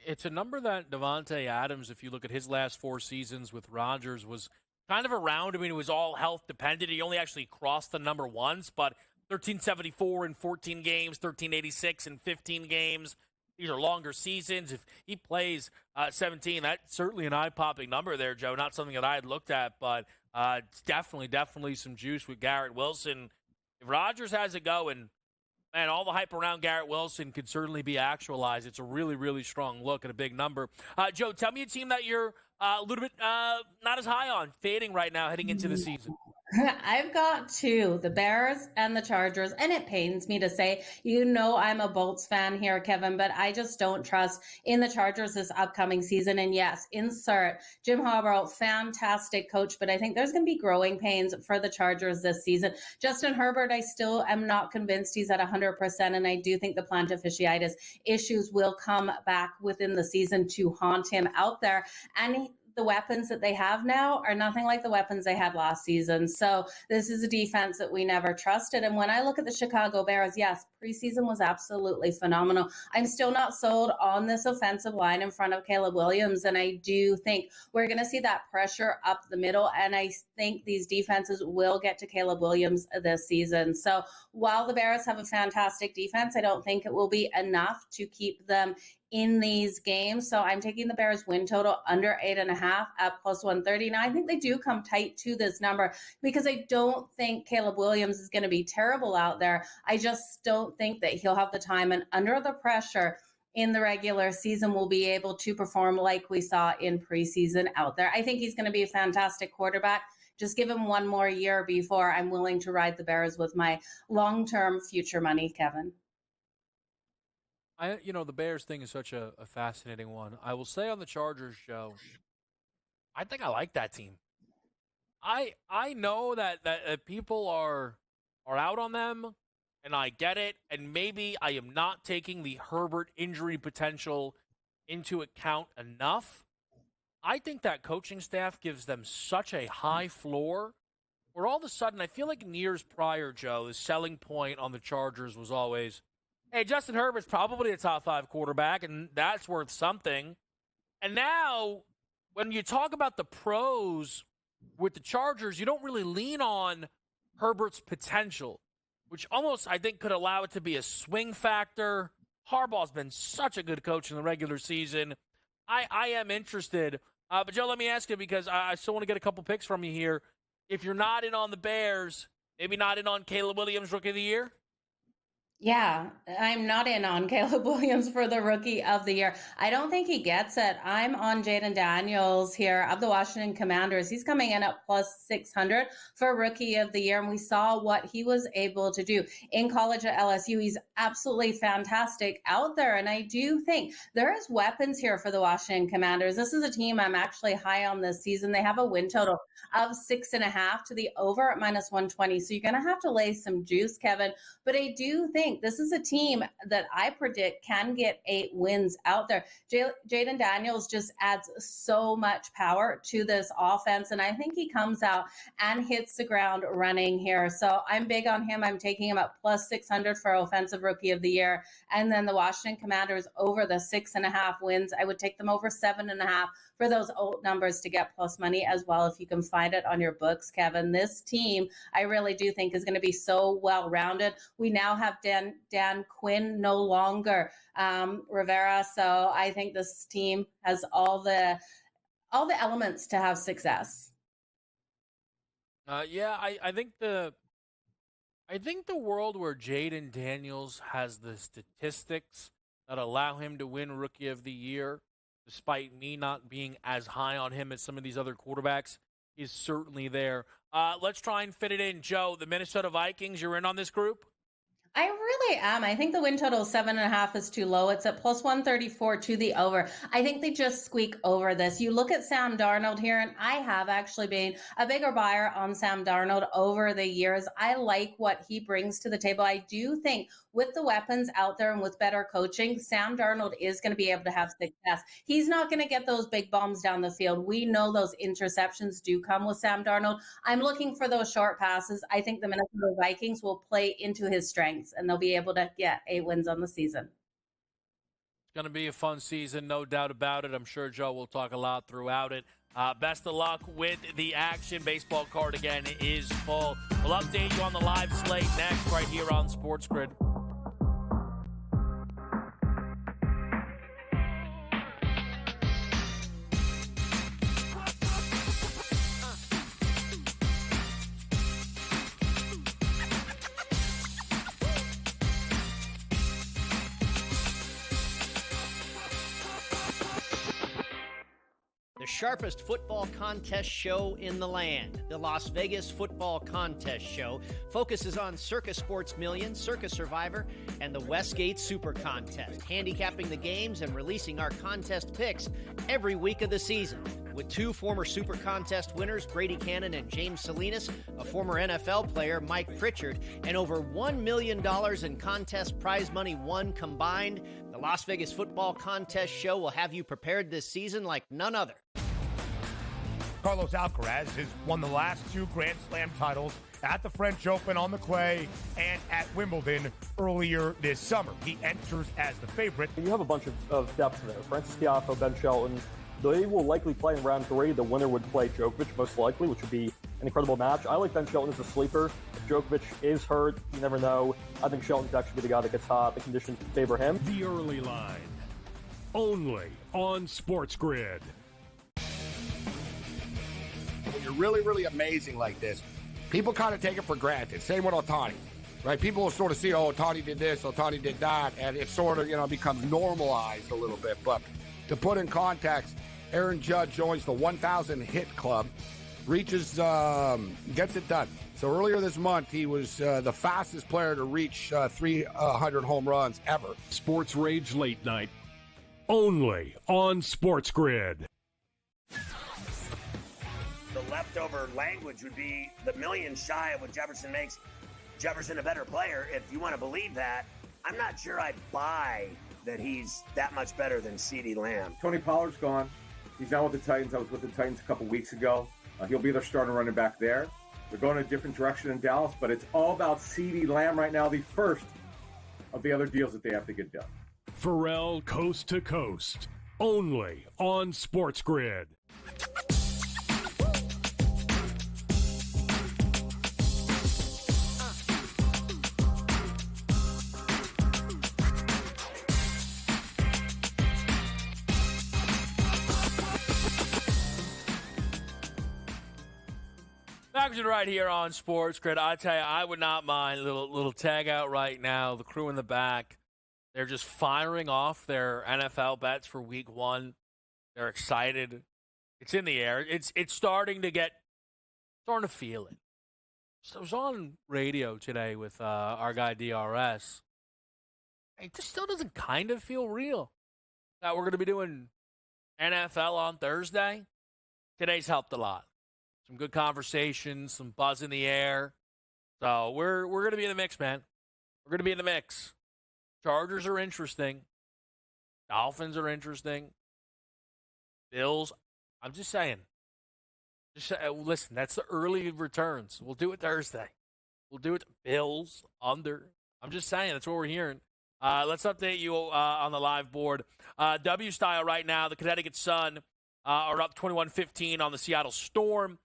It's a number that Devontae Adams, if you look at his last 4 seasons with Rodgers, was kind of around. I mean, it was all health dependent. He only actually crossed the number once, but 1374 in 14 games, 1386 in 15 games. These are longer seasons. If he plays 17, that's certainly an eye-popping number there, Joe. Not something that I had looked at, but it's definitely some juice with Garrett Wilson. If Rodgers has it going, man, all the hype around Garrett Wilson could certainly be actualized. It's a really, really strong look at a big number. Joe, tell me a team that you're a little bit not as high on, fading right now heading into the season. I've got 2, the Bears and the Chargers, and it pains me to say, I'm a Bolts fan here, Kevin, but I just don't trust in the Chargers this upcoming season. And yes, insert Jim Harbaugh, fantastic coach, but I think there's going to be growing pains for the Chargers this season. Justin Herbert, I still am not convinced he's at 100%, and I do think the plantar fasciitis issues will come back within the season to haunt him out there. And the weapons that they have now are nothing like the weapons they had last season. So this is a defense that we never trusted. And when I look at the Chicago Bears, yes, preseason was absolutely phenomenal. I'm still not sold on this offensive line in front of Caleb Williams. And I do think we're going to see that pressure up the middle. And I think these defenses will get to Caleb Williams this season. So while the Bears have a fantastic defense, I don't think it will be enough to keep them in these games. So I'm taking the Bears win total under 8.5 at plus 130. Now I think they do come tight to this number because I don't think Caleb Williams is going to be terrible out there. I just don't think that he'll have the time, and under the pressure in the regular season will be able to perform like we saw in preseason out there. I think he's going to be a fantastic quarterback. Just give him one more year before I'm willing to ride the Bears with my long-term future money, Kevin. The Bears thing is such a fascinating one. I will say on the Chargers, Joe, I think I like that team. I know that people are out on them, and I get it, and maybe I am not taking the Herbert injury potential into account enough. I think that coaching staff gives them such a high floor where all of a sudden, I feel like in years prior, Joe, the selling point on the Chargers was always, hey, Justin Herbert's probably a top 5 quarterback, and that's worth something. And now, when you talk about the pros with the Chargers, you don't really lean on Herbert's potential, which almost, I think, could allow it to be a swing factor. Harbaugh's been such a good coach in the regular season. I am interested. But, Joe, let me ask you, because I still want to get a couple picks from you here. If you're not in on the Bears, maybe not in on Caleb Williams, Rookie of the Year? Yeah, I'm not in on Caleb Williams for the rookie of the year. I don't think he gets it. I'm on Jaden Daniels here of the Washington Commanders. He's coming in at plus 600 for rookie of the year. And we saw what he was able to do in college at LSU. He's absolutely fantastic out there. And I do think there is weapons here for the Washington Commanders. This is a team I'm actually high on this season. They have a win total of 6.5 to the over at minus 120. So you're going to have to lay some juice, Kevin. But I do think this is a team that I predict can get 8 wins out there. Jaden Daniels just adds so much power to this offense, and I think he comes out and hits the ground running here. So I'm big on him. I'm taking him at plus 600 for Offensive Rookie of the Year. And then the Washington Commanders over the 6.5 wins. I would take them over 7.5 for those old numbers to get plus money as well, if you can find it on your books, Kevin. This team, I really do think, is going to be so well-rounded. We now have Dan Quinn, no longer Rivera, so I think this team has all the elements to have success. I think the world where Jaden Daniels has the statistics that allow him to win Rookie of the Year, despite me not being as high on him as some of these other quarterbacks, is certainly there. Let's try and fit it in. Joe, the Minnesota Vikings, you're in on this group? I really am. I think the win total 7.5 is too low. It's at plus 134 to the over. I think they just squeak over this. You look at Sam Darnold here, and I have actually been a bigger buyer on Sam Darnold over the years. I like what he brings to the table. I do think with the weapons out there and with better coaching, Sam Darnold is going to be able to have success. He's not going to get those big bombs down the field. We know those interceptions do come with Sam Darnold. I'm looking for those short passes. I think the Minnesota Vikings will play into his strengths, and they'll be able to get 8 wins on the season. It's going to be a fun season, no doubt about it. I'm sure Joe will talk a lot throughout it. Best of luck with the action. Baseball card again is full. We'll update you on the live slate next right here on SportsGrid. The sharpest football contest show in the land. The Las Vegas Football Contest Show focuses on Circa Sports Million, Circa Survivor, and the Westgate Super Contest, handicapping the games and releasing our contest picks every week of the season. With 2 former Super Contest winners, Brady Cannon and James Salinas, a former NFL player, Mike Pritchard, and over $1 million in contest prize money won combined, the Las Vegas Football Contest Show will have you prepared this season like none other. Carlos Alcaraz has won the last 2 Grand Slam titles at the French Open on the clay and at Wimbledon earlier this summer. He enters as the favorite. You have a bunch of depth there. Francis Tiafoe, Ben Shelton. They will likely play in round 3. The winner would play Djokovic, most likely, which would be an incredible match. I like Ben Shelton as a sleeper. If Djokovic is hurt, you never know. I think Shelton's actually the guy that gets hot. The conditions favor him. The early line, only on SportsGrid. When you're really, really amazing like this, people kind of take it for granted. Same with Ohtani, right? People will sort of see, oh, Ohtani did this, Ohtani did that, and it sort of, becomes normalized a little bit. But to put in context, Aaron Judge joins the 1,000 hit club, reaches, gets it done. So earlier this month, he was the fastest player to reach 300 home runs ever. Sports Rage Late Night, only on SportsGrid. The leftover language would be the million shy of what Jefferson makes Jefferson a better player. If you want to believe that, I'm not sure I buy that he's that much better than CeeDee Lamb. Tony Pollard's gone. He's now with the Titans. I was with the Titans a couple weeks ago. He'll be their starting running back there. They're going a different direction in Dallas, but it's all about CeeDee Lamb right now, the first of the other deals that they have to get done. Pharrell Coast to Coast, only on SportsGrid. Back Back with you right here on Sports Grid. I tell you, I would not mind a little tag out right now. The crew in the back, they're just firing off their NFL bets for Week 1. They're excited. It's in the air. It's starting to feel it. So I was on radio today with our guy DRS. It just still doesn't kind of feel real that we're going to be doing NFL on Thursday. Today's helped a lot. Some good conversations, some buzz in the air. So we're going to be in the mix, man. We're going to be in the mix. Chargers are interesting. Dolphins are interesting. Bills, I'm just saying. Listen, that's the early returns. We'll do it Thursday. We'll do it. Bills under. I'm just saying. That's what we're hearing. Let's update you on the live board. W style right now. The Connecticut Sun are up 21-15 on the Seattle Storm.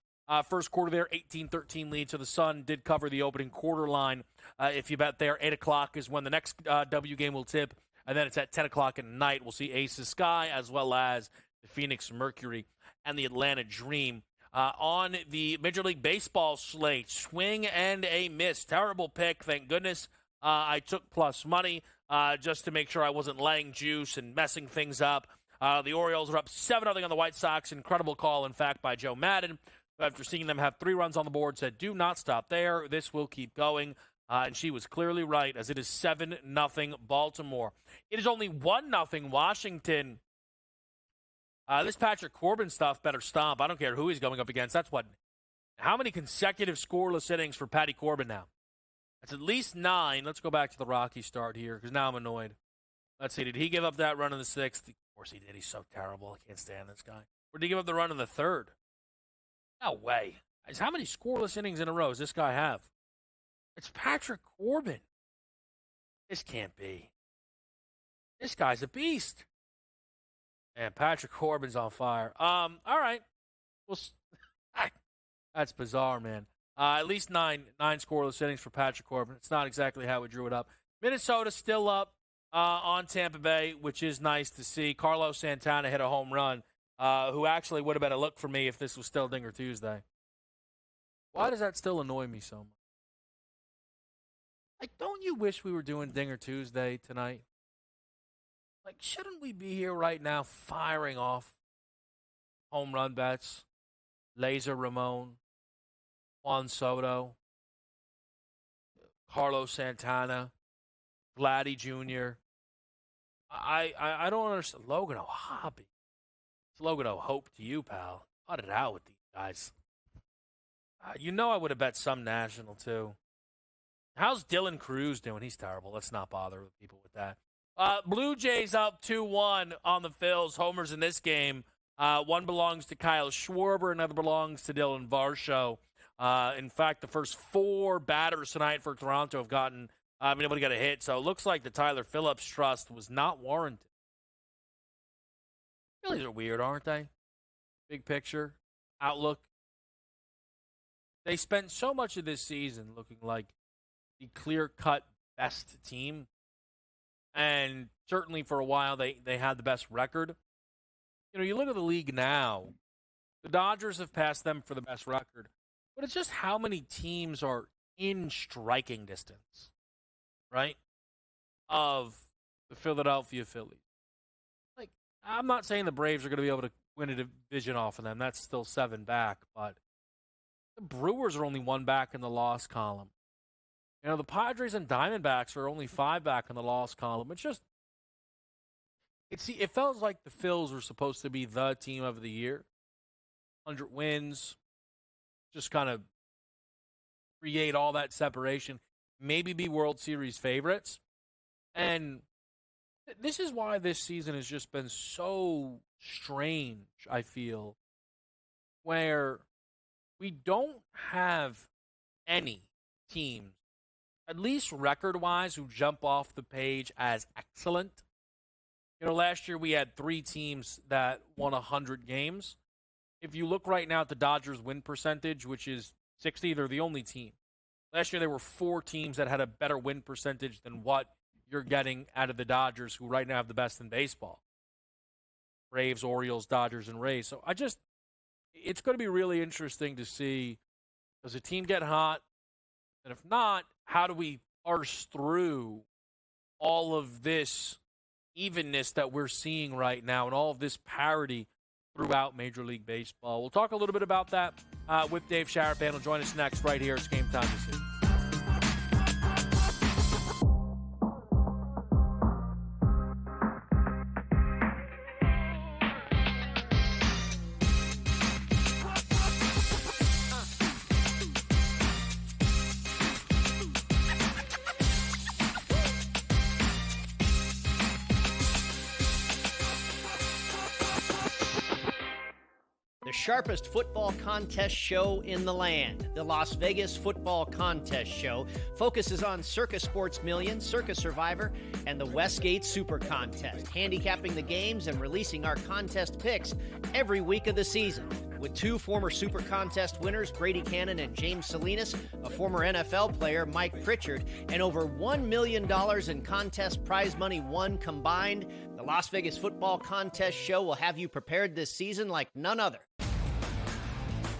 First quarter there, 18-13 lead. So the Sun did cover the opening quarter line. If you bet there, 8 o'clock is when the next W game will tip. And then it's at 10 o'clock at night. We'll see Aces Sky as well as the Phoenix Mercury and the Atlanta Dream. On the Major League Baseball slate, swing and a miss. Terrible pick, thank goodness. I took plus money just to make sure I wasn't laying juice and messing things up. The Orioles are up 7-0 on the White Sox. Incredible call, in fact, by Joe Madden. After seeing them have 3 runs on the board, said, do not stop there. This will keep going. And she was clearly right, as it is 7-0 Baltimore. It is only 1-0 Washington. This Patrick Corbin stuff better stop. I don't care who he's going up against. That's what. How many consecutive scoreless innings for Patty Corbin now? That's at least 9. Let's go back to the Rocky start here, because now I'm annoyed. Let's see. Did he give up that run in the 6th? Of course he did. He's so terrible. I can't stand this guy. Or did he give up the run in the 3rd? No way. How many scoreless innings in a row does this guy have? It's Patrick Corbin. This can't be. This guy's a beast. And Patrick Corbin's on fire. All right. Well, that's bizarre, man. At least nine scoreless innings for Patrick Corbin. It's not exactly how we drew it up. Minnesota still up on Tampa Bay, which is nice to see. Carlos Santana hit a home run, who actually would have been a look for me if this was still Dinger Tuesday. Why does that still annoy me so much? Like, don't you wish we were doing Dinger Tuesday tonight? Like, shouldn't we be here right now firing off home run bets? Laser Ramon, Juan Soto, Carlos Santana, Vladdy Jr. I don't understand. Logan O'Hoppe. It's Logan O'Hope to you, pal. Cut it out with these guys. You know I would have bet some national, too. How's Dylan Cruz doing? He's terrible. Let's not bother with people with that. Blue Jays up 2-1 on the Phils. Homers in this game. One belongs to Kyle Schwarber. Another belongs to Dylan Varsho. In fact, the first 4 batters tonight for Toronto have been able to get a hit. So it looks like the Tyler Phillips trust was not warranted. Phillies are weird, aren't they? Big picture, outlook. They spent so much of this season looking like the clear-cut best team. And certainly for a while, they had the best record. You know, you look at the league now, the Dodgers have passed them for the best record. But it's just how many teams are in striking distance, right, of the Philadelphia Phillies. Like, I'm not saying the Braves are going to be able to win a division off of them. That's still 7 back. But the Brewers are only 1 back in the loss column. You know, the Padres and Diamondbacks are only 5 back in the loss column. It's just, it felt like the Phils were supposed to be the team of the year. 100 wins, just kind of create all that separation, maybe be World Series favorites. And this is why this season has just been so strange, I feel, where we don't have any teams, at least record-wise, who jump off the page as excellent. You know, last year we had 3 teams that won 100 games. If you look right now at the Dodgers' win percentage, which is 60, they're the only team. Last year there were 4 teams that had a better win percentage than what you're getting out of the Dodgers, who right now have the best in baseball. Braves, Orioles, Dodgers, and Rays. So it's going to be really interesting to see Does a team get hot? And if not, how do we parse through all of this evenness that we're seeing right now and all of this parity throughout Major League Baseball? We'll talk a little bit about that with Dave Sharapan. He'll join us next right here. It's Game Time Decisions. The sharpest football contest show in the land. The Las Vegas Football Contest Show focuses on Circa Sports Million, Circa Survivor, and the Westgate Super Contest, handicapping the games and releasing our contest picks every week of the season. With two former Super Contest winners, Brady Cannon and James Salinas, a former NFL player, Mike Pritchard, and over $1 million in contest prize money won combined, the Las Vegas Football Contest Show will have you prepared this season like none other.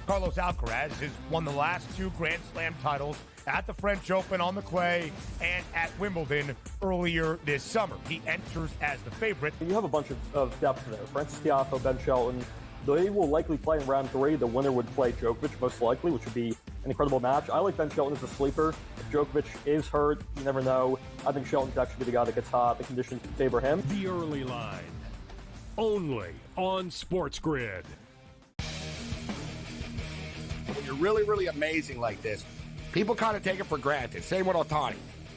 Carlos Alcaraz has won the last two Grand Slam titles at the French Open on the clay and at Wimbledon earlier this summer. He enters as the favorite. You have a bunch of depth there. Francis Tiafoe, Ben Shelton. They will likely play in round 3. The winner would play Djokovic, most likely, which would be an incredible match. I like Ben Shelton as a sleeper. If Djokovic is hurt, you never know. I think Shelton's actually be the guy that gets hot. The conditions favor him. The early line, only on SportsGrid. When you're really, really amazing like this, people kind of take it for granted. Same with Ohtani,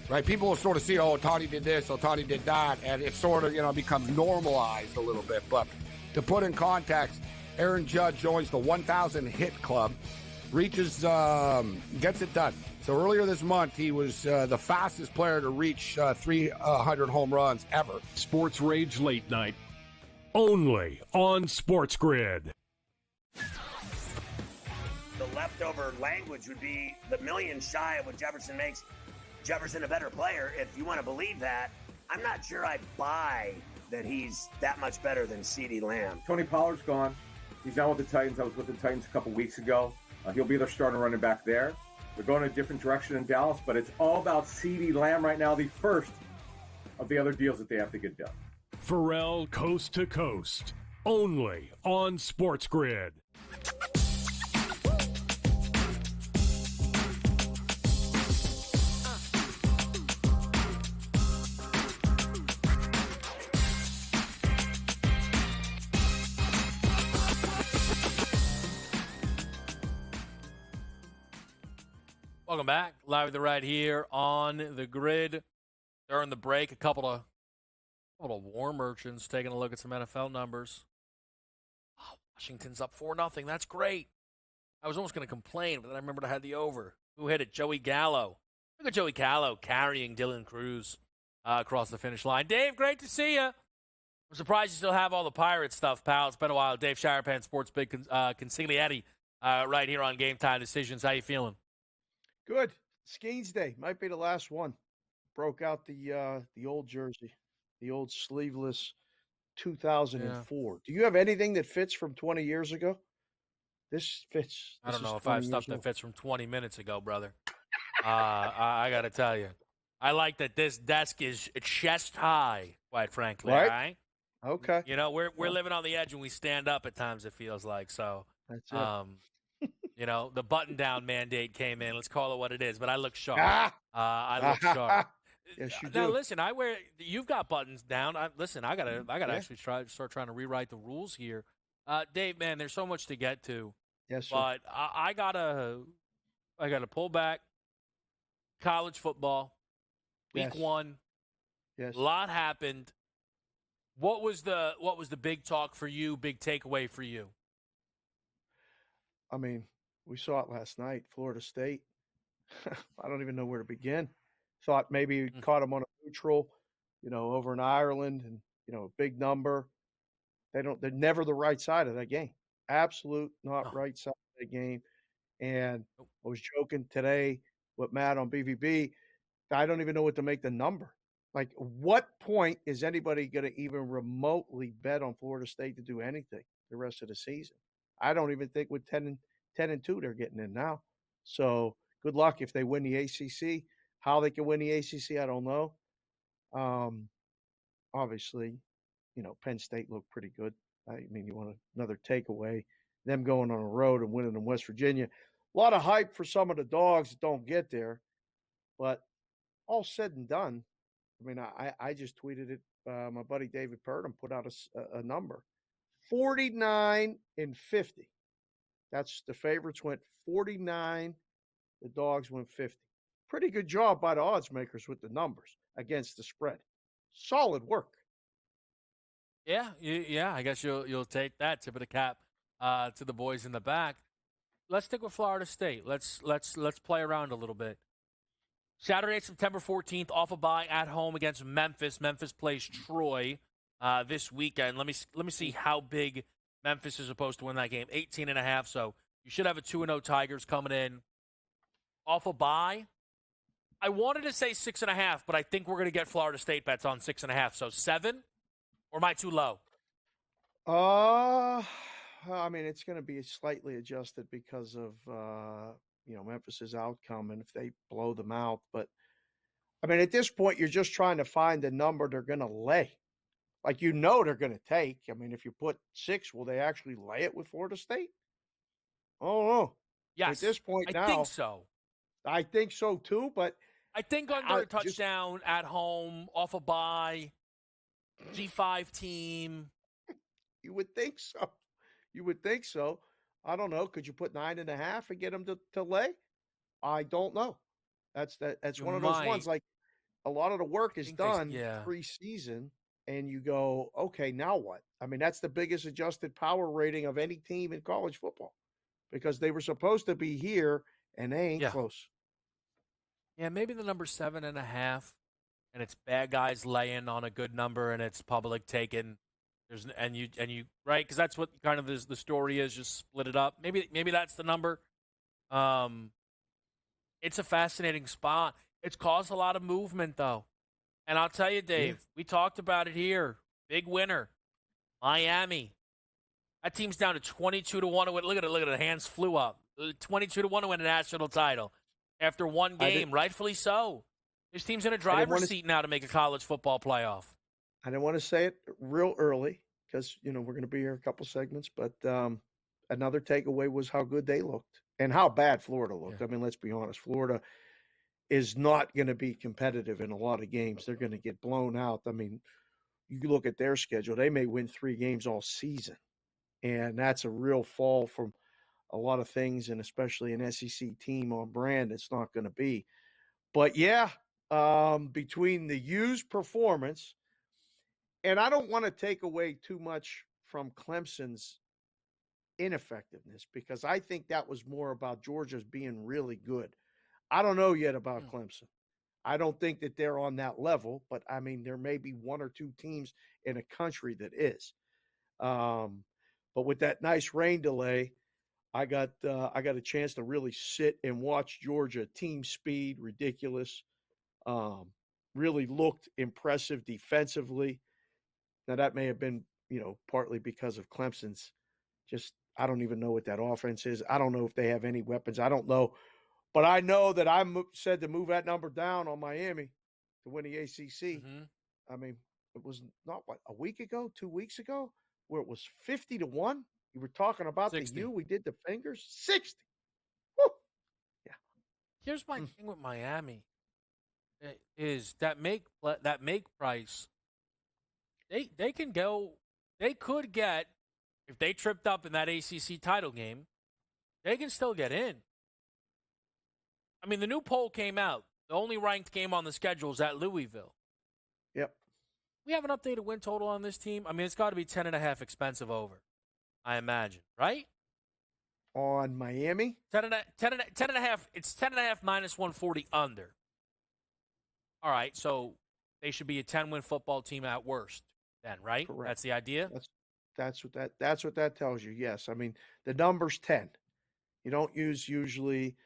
right? People will sort of see, oh, Ohtani did this, Ohtani did that, and it sort of, becomes normalized a little bit. But to put in context, Aaron Judge joins the 1,000 hit club, reaches, gets it done. So earlier this month, he was the fastest player to reach 300 home runs ever. Sports Rage Late Night, only on SportsGrid. The leftover language would be the million shy of what Jefferson makes Jefferson a better player. If you want to believe that, I'm not sure I buy that he's that much better than CeeDee Lamb. Tony Pollard's gone. He's now with the Titans. I was with the Titans a couple weeks ago. He'll be their starting running back there. They're going a different direction in Dallas, but it's all about CeeDee Lamb right now, the first of the other deals that they have to get done. Pharrell Coast to Coast, only on SportsGrid. Welcome back. Live with the right here on the grid. During the break, a couple of war merchants taking a look at some NFL numbers. Oh, Washington's up 4-0. That's great. I was almost going to complain, but then I remembered I had the over. Who hit it? Joey Gallo. Look at Joey Gallo carrying Dylan Cruz across the finish line. Dave, great to see you. I'm surprised you still have all the Pirate stuff, pal. It's been a while. Dave Sharapan, Sports Big Consigliere, right here on Game Time Decisions. How you feeling? Good. Skeens Day might be the last one. Broke out the old jersey, the old sleeveless 2004. Yeah. Do you have anything that fits from 20 years ago? This fits. I don't know if I have stuff that fits from 20 minutes ago, brother. I got to tell you. I like that this desk is chest high, quite frankly. Right? All right? Okay. You know, we're living on the edge and we stand up at times, it feels like. So, that's it. You know, the button-down mandate came in. Let's call it what it is. But I look sharp. I look sharp. Yes, you do. Now, listen, you've got buttons down. I gotta actually start trying to rewrite the rules here. Dave, man, there's so much to get to. Yes, sir. But I gotta pull back. College football, week 1. Yes. A lot happened. What was the big talk for you? Big takeaway for you? I mean, we saw it last night. Florida State. I don't even know where to begin. Thought maybe caught them on a neutral, over in Ireland, and a big number. They're never the right side of that game. Absolute not right side of the game. And I was joking today with Matt on BVB. I don't even know what to make the number. Like, what point is anybody going to even remotely bet on Florida State to do anything the rest of the season? I don't even think with 10-2 they're getting in now. So good luck if they win the ACC. How they can win the ACC, I don't know. Obviously, Penn State looked pretty good. I mean, you want another takeaway. Them going on a road and winning in West Virginia. A lot of hype for some of the dogs that don't get there. But all said and done, I mean, I just tweeted it. My buddy David Purdom put out a number. 49-50. That's the favorites went 49. The dogs went 50. Pretty good job by the odds makers with the numbers against the spread. Solid work. Yeah, I guess you'll take that. Tip of the cap to the boys in the back. Let's stick with Florida State. Let's play around a little bit. Saturday, September 14th, off a bye at home against Memphis. Memphis plays Troy this weekend. Let me see how big Memphis is supposed to win that game. 18.5. So you should have a 2-0 Tigers coming in off a bye. I wanted to say 6.5, but I think we're going to get Florida State bets on 6.5. So 7, or am I too low? I mean, it's going to be slightly adjusted because of Memphis's outcome, and if they blow them out. But I mean, at this point, you're just trying to find the number they're going to lay. Like they're going to take. I mean, if you put 6, will they actually lay it with Florida State? I don't know. Yes, at this point now, I think so. I think so too. But I think under a touchdown at home, off a bye, G5 team. You would think so. I don't know. Could you put 9.5 and get them to lay? I don't know. That's one of those ones. Like a lot of the work is done preseason, and you go, okay, now what? I mean, that's the biggest adjusted power rating of any team in college football because they were supposed to be here and they ain't close. Yeah, maybe the number 7.5, and it's bad guys laying on a good number, and it's public taking. And you right, because that's what kind of the story is. Just split it up. Maybe that's the number. It's a fascinating spot. It's caused a lot of movement though, and I'll tell you, Dave, we talked about it here. Big winner, Miami. That team's down to 22 to 1 to win. Look at it. The hands flew up. 22 to 1 to win a national title after one game. Rightfully so. This team's in a driver's seat now to make a college football playoff. I didn't want to say it real early because, we're going to be here a couple segments, but another takeaway was how good they looked and how bad Florida looked. I mean, let's be honest. Florida is not going to be competitive in a lot of games. They're going to get blown out. I mean, you look at their schedule. They may win 3 games all season, and that's a real fall from a lot of things, and especially an SEC team on brand, it's not going to be. But, between the U's performance – and I don't want to take away too much from Clemson's ineffectiveness because I think that was more about Georgia's being really good. I don't know yet about Clemson. I don't think that they're on that level, but I mean, there may be 1 or 2 teams in a country that is. But with that nice rain delay, I got a chance to really sit and watch Georgia. Team speed, ridiculous. Really looked impressive defensively. Now, that may have been, partly because of Clemson's I don't even know what that offense is. I don't know if they have any weapons. I don't know. But I know that I said to move that number down on Miami to win the ACC. I mean, it was not, a week ago, 2 weeks ago, where it was 50 to 1. You were talking about 60. The U. We did the fingers. 60. Woo. Yeah. Here's my thing with Miami is that make price. They can go. They could get, if they tripped up in that ACC title game, they can still get in. I mean, the new poll came out. The only ranked game on the schedule is at Louisville. Yep. We have an updated win total on this team. I mean, it's got to be 10.5 expensive over, I imagine, right? On Miami? 10.5. It's 10.5 minus 140 under. All right, so they should be a 10-win football team at worst then, right? Correct. That's the idea? That's what that tells you, yes. I mean, the number's 10. You don't use usually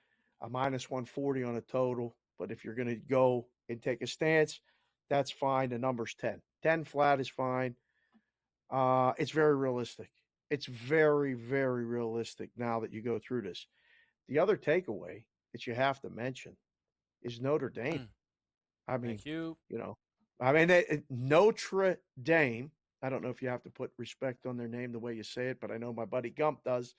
a minus 140 on a total, but if you're going to go and take a stance, that's fine. The number's 10. 10 flat is fine. It's very realistic. It's very, very realistic now that you go through this. The other takeaway that you have to mention is Notre Dame. I mean, Thank you. Notre Dame. I don't know if you have to put respect on their name the way you say it, but I know my buddy Gump does.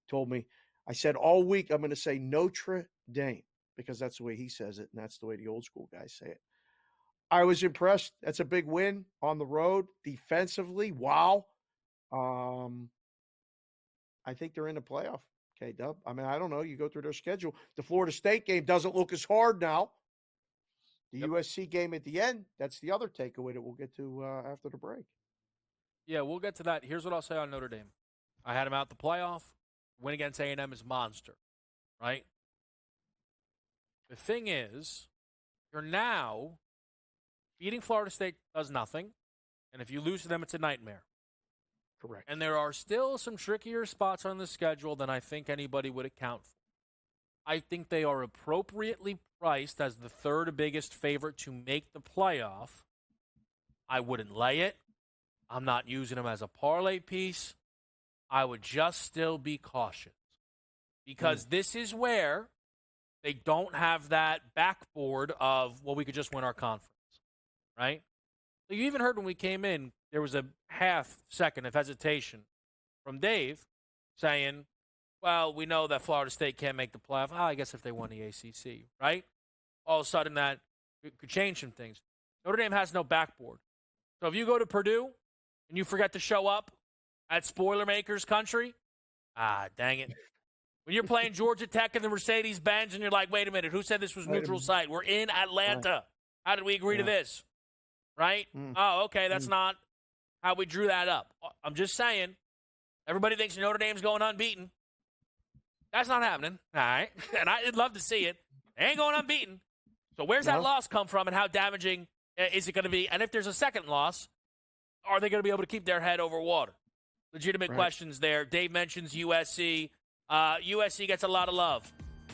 Told me, I said all week I'm going to say Notre Dame because that's the way he says it, and that's the way the old school guys say it. I was impressed. That's a big win on the road defensively. Wow. I think they're in the playoff. K-Dub. I mean, I don't know. You go through their schedule. The Florida State game doesn't look as hard now. The USC game at the end, that's the other takeaway that we'll get to after the break. Yeah, we'll get to that. Here's what I'll say on Notre Dame. I had them out the playoff. Win against A&M is monster, right? The thing is, you're now beating Florida State does nothing, and if you lose to them, it's a nightmare. Correct. And there are still some trickier spots on the schedule than I think anybody would account for. I think they are appropriately priced as the third biggest favorite to make the playoff. I wouldn't lay it. I'm not using them as a parlay piece. I would just still be cautious because this is where they don't have that backboard of, well, we could just win our conference, right? So you even heard when we came in, there was a half second of hesitation from Dave saying, well, we know that Florida State can't make the playoff. I guess if they won the ACC, right? All of a sudden that could change some things. Notre Dame has no backboard. So if you go to Purdue and you forget to show up at Spoilermakers country, dang it. When you're playing Georgia Tech in the Mercedes-Benz and you're like, wait a minute, who said this was neutral site? We're in Atlanta. How did we agree to this? Right? Oh, okay, that's not how we drew that up. I'm just saying, everybody thinks Notre Dame's going unbeaten. That's not happening, all right? And I'd love to see it. They ain't going unbeaten. So where's that loss come from and how damaging is it going to be? And if there's a second loss, are they going to be able to keep their head over water? Legitimate questions there. Dave mentions USC. USC gets a lot of love.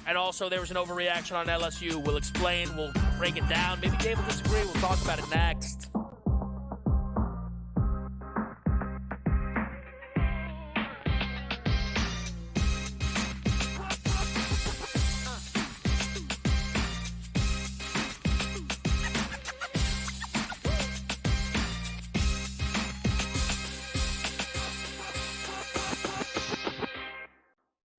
And also there was an overreaction on LSU. We'll explain. We'll break it down. Maybe Dave will disagree. We'll talk about it next.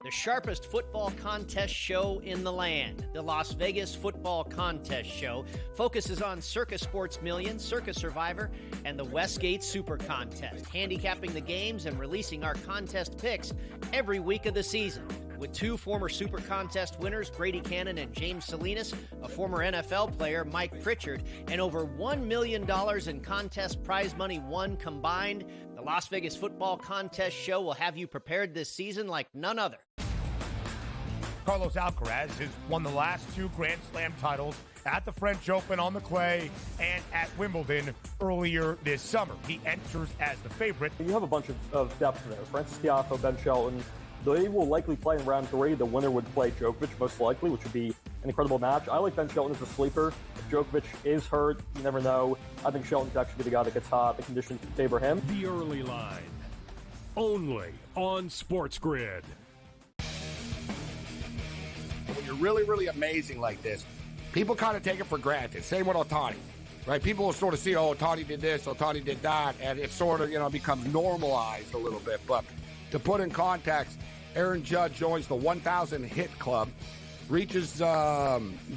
The sharpest football contest show in the land. The Las Vegas Football Contest Show focuses on Circus Sports Million, Circus Survivor, and the Westgate Super Contest, handicapping the games and releasing our contest picks every week of the season. With two former Super Contest winners, Brady Cannon and James Salinas, a former NFL player, Mike Pritchard, and over $1 million in contest prize money won combined, the Las Vegas Football Contest Show will have you prepared this season like none other. Carlos Alcaraz has won the last two Grand Slam titles at the French Open on the clay and at Wimbledon earlier this summer. He enters as the favorite. You have a bunch of depth there. Francis Tiafoe, Ben Shelton. They will likely play in round 3. The winner would play Djokovic, most likely, which would be an incredible match. I like Ben Shelton as a sleeper. If Djokovic is hurt, you never know. I think Shelton could actually be the guy that gets hot. The conditions favor him. The early line, only on SportsGrid. When you're really, really amazing like this, people kind of take it for granted. Same with Ohtani, right? People will sort of see, oh, Ohtani did this, Ohtani did that, and it sort of, becomes normalized a little bit. But to put in context, Aaron Judge joins the 1,000 hit club, reaches,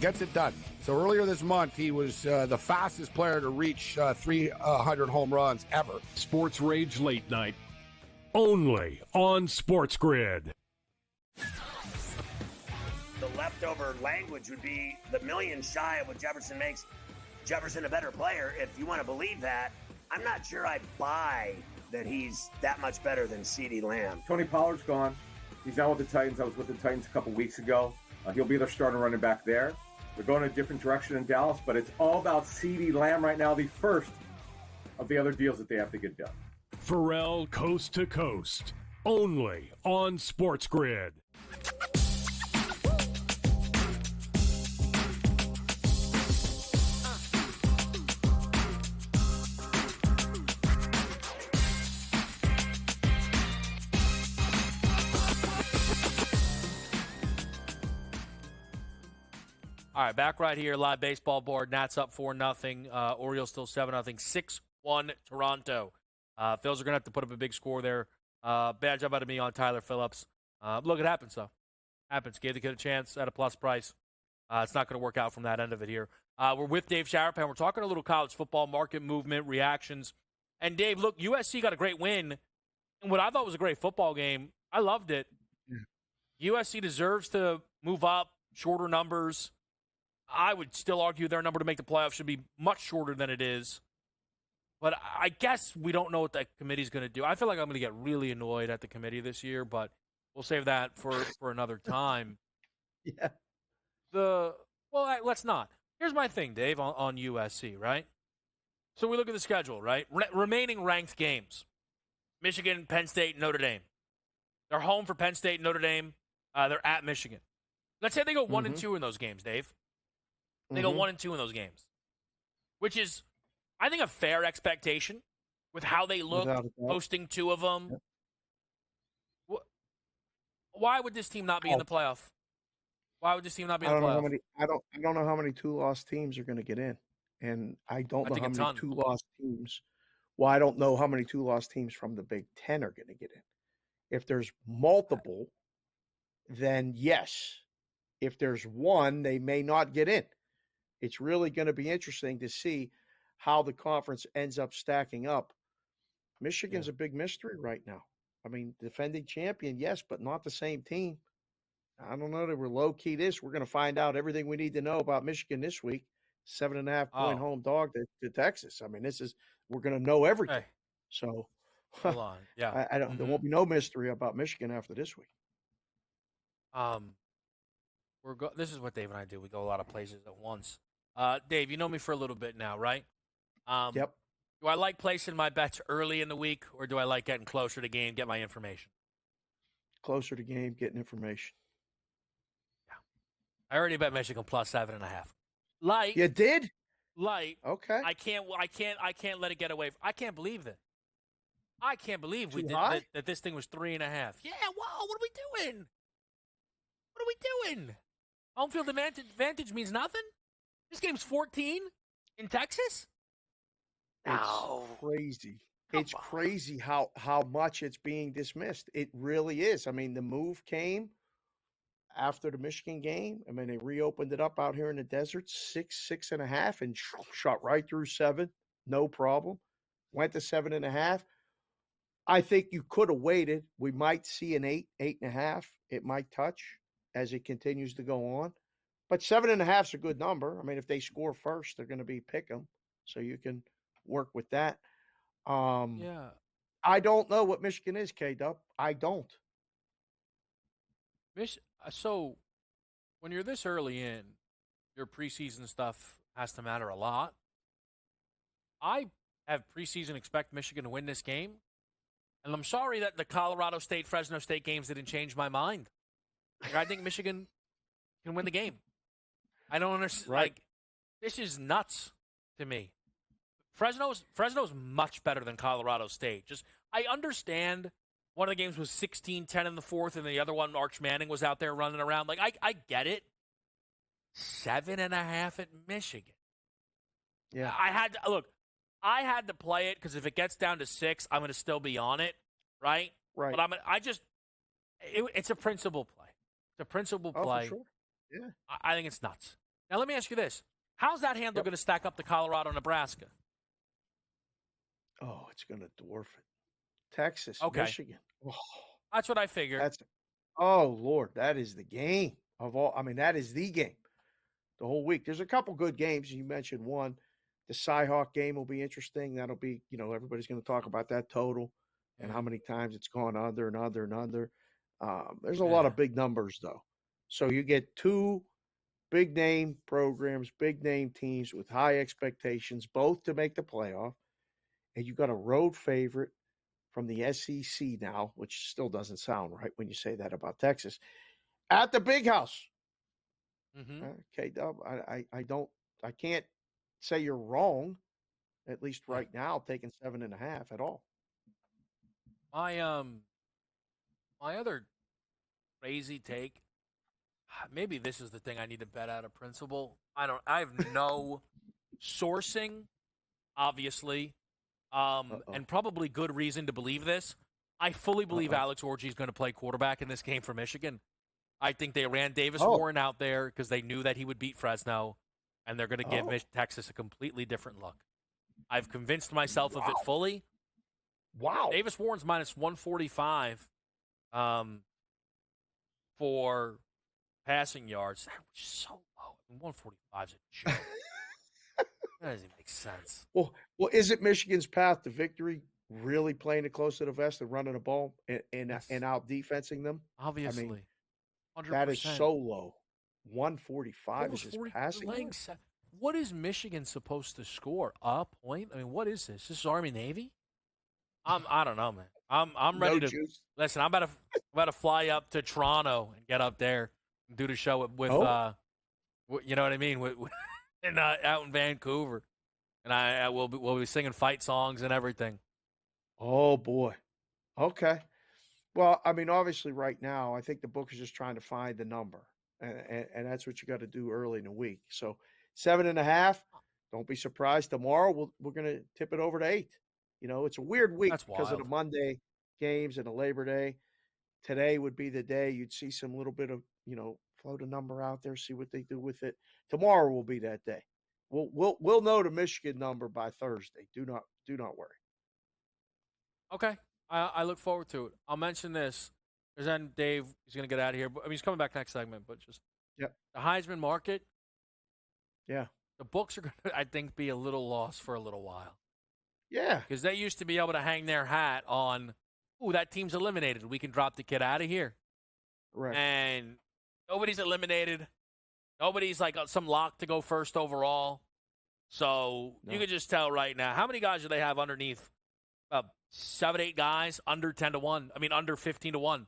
gets it done. So earlier this month, he was the fastest player to reach 300 home runs ever. Sports Rage Late Night, only on SportsGrid. The leftover language would be the million shy of what Jefferson makes Jefferson a better player. If you want to believe that, I'm not sure I buy that he's that much better than CeeDee Lamb. Tony Pollard's gone. He's now with the Titans. I was with the Titans a couple weeks ago. He'll be their starting running back there. They're going a different direction in Dallas, but it's all about CeeDee Lamb right now, the first of the other deals that they have to get done. Pharrell Coast to Coast, only on SportsGrid. All right, back right here, live baseball board. Nats up 4-0. Orioles still 7-0. 6-1 Toronto. Phils are going to have to put up a big score there. Bad job out of me on Tyler Phillips. Look, it happens, though. Happens. Gave the kid a chance at a plus price. It's not going to work out from that end of it here. We're with Dave Sharapan. We're talking a little college football, market movement, reactions. And, Dave, look, USC got a great win. And what I thought was a great football game, I loved it. USC deserves to move up, shorter numbers. I would still argue their number to make the playoffs should be much shorter than it is. But I guess we don't know what the committee's going to do. I feel like I'm going to get really annoyed at the committee this year, but we'll save that for another time. Yeah. Let's not. Here's my thing, Dave, on USC, right? So we look at the schedule, right? Remaining ranked games. Michigan, Penn State, Notre Dame. They're home for Penn State, Notre Dame. They're at Michigan. Let's say they go 1-2 in those games, Dave. They go 1-2 in those games, which is, I think, a fair expectation with how they look, hosting two of them. Yep. Why would this team not be in the playoff? Why would this team not be in the playoff? I don't know how many 2-loss teams are going to get in, and I don't know how many 2-loss teams. Well, I don't know how many 2-loss teams from the Big Ten are going to get in. If there's multiple, then yes. If there's one, they may not get in. It's really going to be interesting to see how the conference ends up stacking up. Michigan's a big mystery right now. I mean, defending champion, yes, but not the same team. I don't know that we're low-key this. We're going to find out everything we need to know about Michigan this week. 7.5-point home dog to Texas. I mean, we're going to know everything. Hey. So hold on. Yeah. I don't. There won't be no mystery about Michigan after this week. This is what Dave and I do. We go a lot of places at once. Dave, you know me for a little bit now, right? Yep. Do I like placing my bets early in the week, or do I like getting closer to game, get my information? Closer to game, getting information. Yeah. I already bet Michigan plus 7.5. Light. You did? Light. Okay. I can't let it get away. I can't believe that. I can't believe we did that this thing was 3.5. Yeah, whoa, what are we doing? What are we doing? Home field advantage means nothing? This game's 14 in Texas? No. It's crazy. It's crazy how much it's being dismissed. It really is. I mean, the move came after the Michigan game. I mean, they reopened it up out here in the desert, 6.5, and shot right through 7. No problem. Went to 7.5. I think you could have waited. We might see an 8.5. It might touch as it continues to go on. But 7.5 is a good number. I mean, if they score first, they're going to be pick 'em. So you can work with that. Yeah. I don't know what Michigan is, K-Dub. I don't. So when you're this early in, your preseason stuff has to matter a lot. I have preseason expect Michigan to win this game. And I'm sorry that the Colorado State, Fresno State games didn't change my mind. Like, I think Michigan can win the game. I don't understand. Right. Like, this is nuts to me. Fresno's much better than Colorado State. I understand one of the games was 16-10 in the fourth, and the other one, Arch Manning, was out there running around. Like, I get it. 7.5 at Michigan. Yeah. I had to play it because if it gets down to 6, I'm going to still be on it, right? Right. But it's a principal play. It's a principal play. For sure. Yeah. I think it's nuts. Now, let me ask you this. How's that handle going to stack up to Colorado, Nebraska? Oh, it's going to dwarf it. Texas, Okay. Michigan. Oh, that's what I figured. Oh, Lord, that is the game of all. I mean, that is the game the whole week. There's a couple good games. You mentioned one. The Cy-Hawk game will be interesting. That'll be, everybody's going to talk about that total and how many times it's gone under and under and under. There's a lot of big numbers, though. So you get two big-name programs, big-name teams with high expectations, both to make the playoff. And you got a road favorite from the SEC now, which still doesn't sound right when you say that about Texas, at the Big House. Mm-hmm. Okay, Dub, I can't say you're wrong, at least right now, taking 7.5 at all. My other crazy take maybe this is the thing I need to bet out of principle. I have no sourcing, obviously, and probably good reason to believe this. I fully believe Alex Orji is going to play quarterback in this game for Michigan. I think they ran Davis Warren out there because they knew that he would beat Fresno, and they're going to give Texas a completely different look. I've convinced myself of it fully. Wow. Davis Warren's minus 145 for passing yards. That was so low. 145 is a joke. That doesn't make sense. Well, is it Michigan's path to victory really playing it close to the vest and running the ball and out defensing them? Obviously. I mean, 100%. that is so low. 145 is his passing yard. What is Michigan supposed to score? A point? I mean, what is this? This is Army Navy? I don't know, man. I'm ready to listen. I'm about to fly up to Toronto and get up there and do the show with you know what I mean, out in Vancouver, and I will be singing fight songs and everything. Oh boy. Okay. Well, I mean, obviously, right now, I think the book is just trying to find the number, and that's what you got to do early in the week. So 7.5. Don't be surprised tomorrow. We're going to tip it over to 8. You know, it's a weird week because of the Monday games and the Labor Day. Today would be the day you'd see some little bit of, float a number out there, see what they do with it. Tomorrow will be that day. We'll know the Michigan number by Thursday. Do not worry. Okay. I look forward to it. I'll mention this because then Dave is going to get out of here. I mean, he's coming back next segment, but just the Heisman market. Yeah. The books are going to, I think, be a little lost for a little while. Yeah. Because they used to be able to hang their hat on, that team's eliminated. We can drop the kid out of here. Right. And nobody's eliminated. Nobody's like some lock to go first overall. So you can just tell right now. How many guys do they have underneath? 7, 8 guys under 10-1. I mean, under 15-1.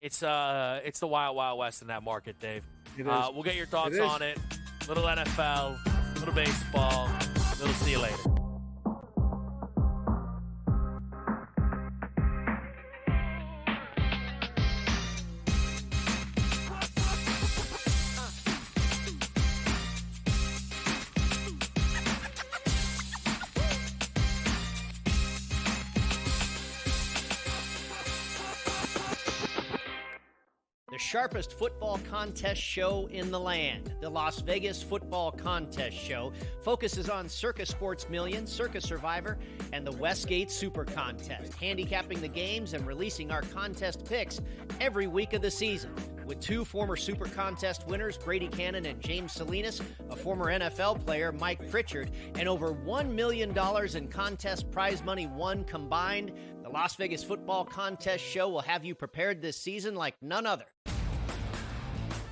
It's the wild, wild west in that market, Dave. We'll get your thoughts on it. Little NFL, little baseball. We'll see you later. The sharpest football contest show in the land. The Las Vegas Football Contest Show focuses on Circa Sports Million, Circa Survivor, and the Westgate Super Contest, handicapping the games and releasing our contest picks every week of the season. With 2 former Super Contest winners, Brady Cannon and James Salinas, a former NFL player, Mike Pritchard, and over $1 million in contest prize money won combined, the Las Vegas Football Contest Show will have you prepared this season like none other.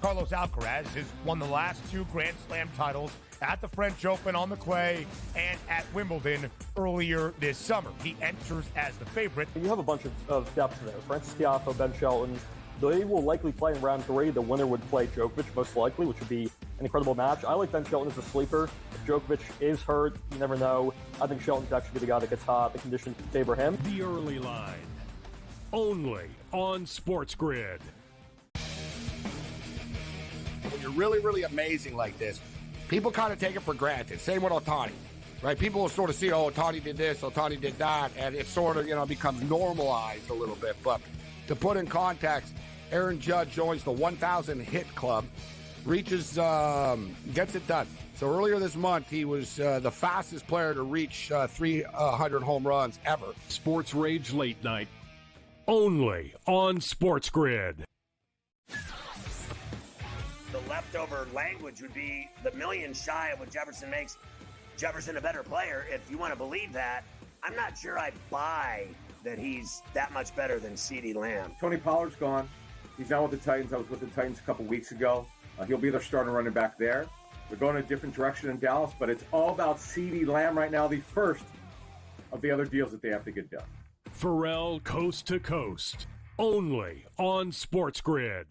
Carlos Alcaraz has won the last 2 Grand Slam titles at the French Open on the clay and at Wimbledon earlier this summer. He enters as the favorite. You have a bunch of depth there. Francis Tiafoe, Ben Shelton. They will likely play in round 3. The winner would play Djokovic, most likely, which would be an incredible match. I like Ben Shelton as a sleeper. If Djokovic is hurt, you never know. I think Shelton could actually be the guy that gets hot. The conditions favor him. The early line. Only on SportsGrid. When you're really, really amazing like this, people kind of take it for granted. Same with Ohtani, right? People will sort of see, Ohtani did this, Ohtani did that, and it sort of, becomes normalized a little bit. But to put in context, Aaron Judge joins the 1,000 hit club, reaches, gets it done. So earlier this month, he was the fastest player to reach 300 home runs ever. Sports Rage Late Night. Only on SportsGrid. The leftover language would be the million shy of what Jefferson makes Jefferson a better player. If you want to believe that, I'm not sure I buy that he's that much better than CeeDee Lamb. Tony Pollard's gone. He's now with the Titans. I was with the Titans a couple weeks ago. He'll be their starting running back there. They're going a different direction in Dallas, but it's all about CeeDee Lamb right now, the first of the other deals that they have to get done. Pharrell Coast to Coast. Only on SportsGrid.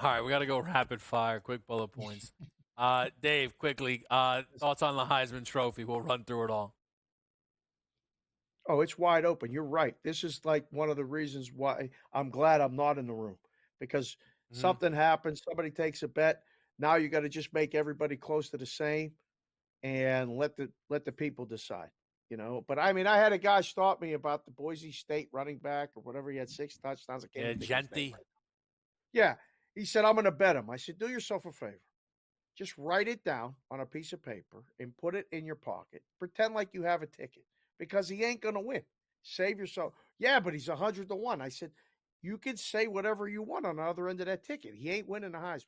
All right, we got to go rapid fire, quick bullet points. Dave, quickly, thoughts on the Heisman Trophy? We'll run through it all. Oh, it's wide open. You're right. This is like one of the reasons why I'm glad I'm not in the room, because something happens, somebody takes a bet. Now you got to just make everybody close to the same and let the people decide, But I mean, I had a guy stop me about the Boise State running back or whatever. He had 6 touchdowns. I can't even think of his name Genti. right now. Yeah. He said, I'm going to bet him. I said, do yourself a favor. Just write it down on a piece of paper and put it in your pocket. Pretend like you have a ticket, because he ain't going to win. Save yourself. Yeah, but he's 100 to 1. I said, you can say whatever you want on the other end of that ticket. He ain't winning the Heisman.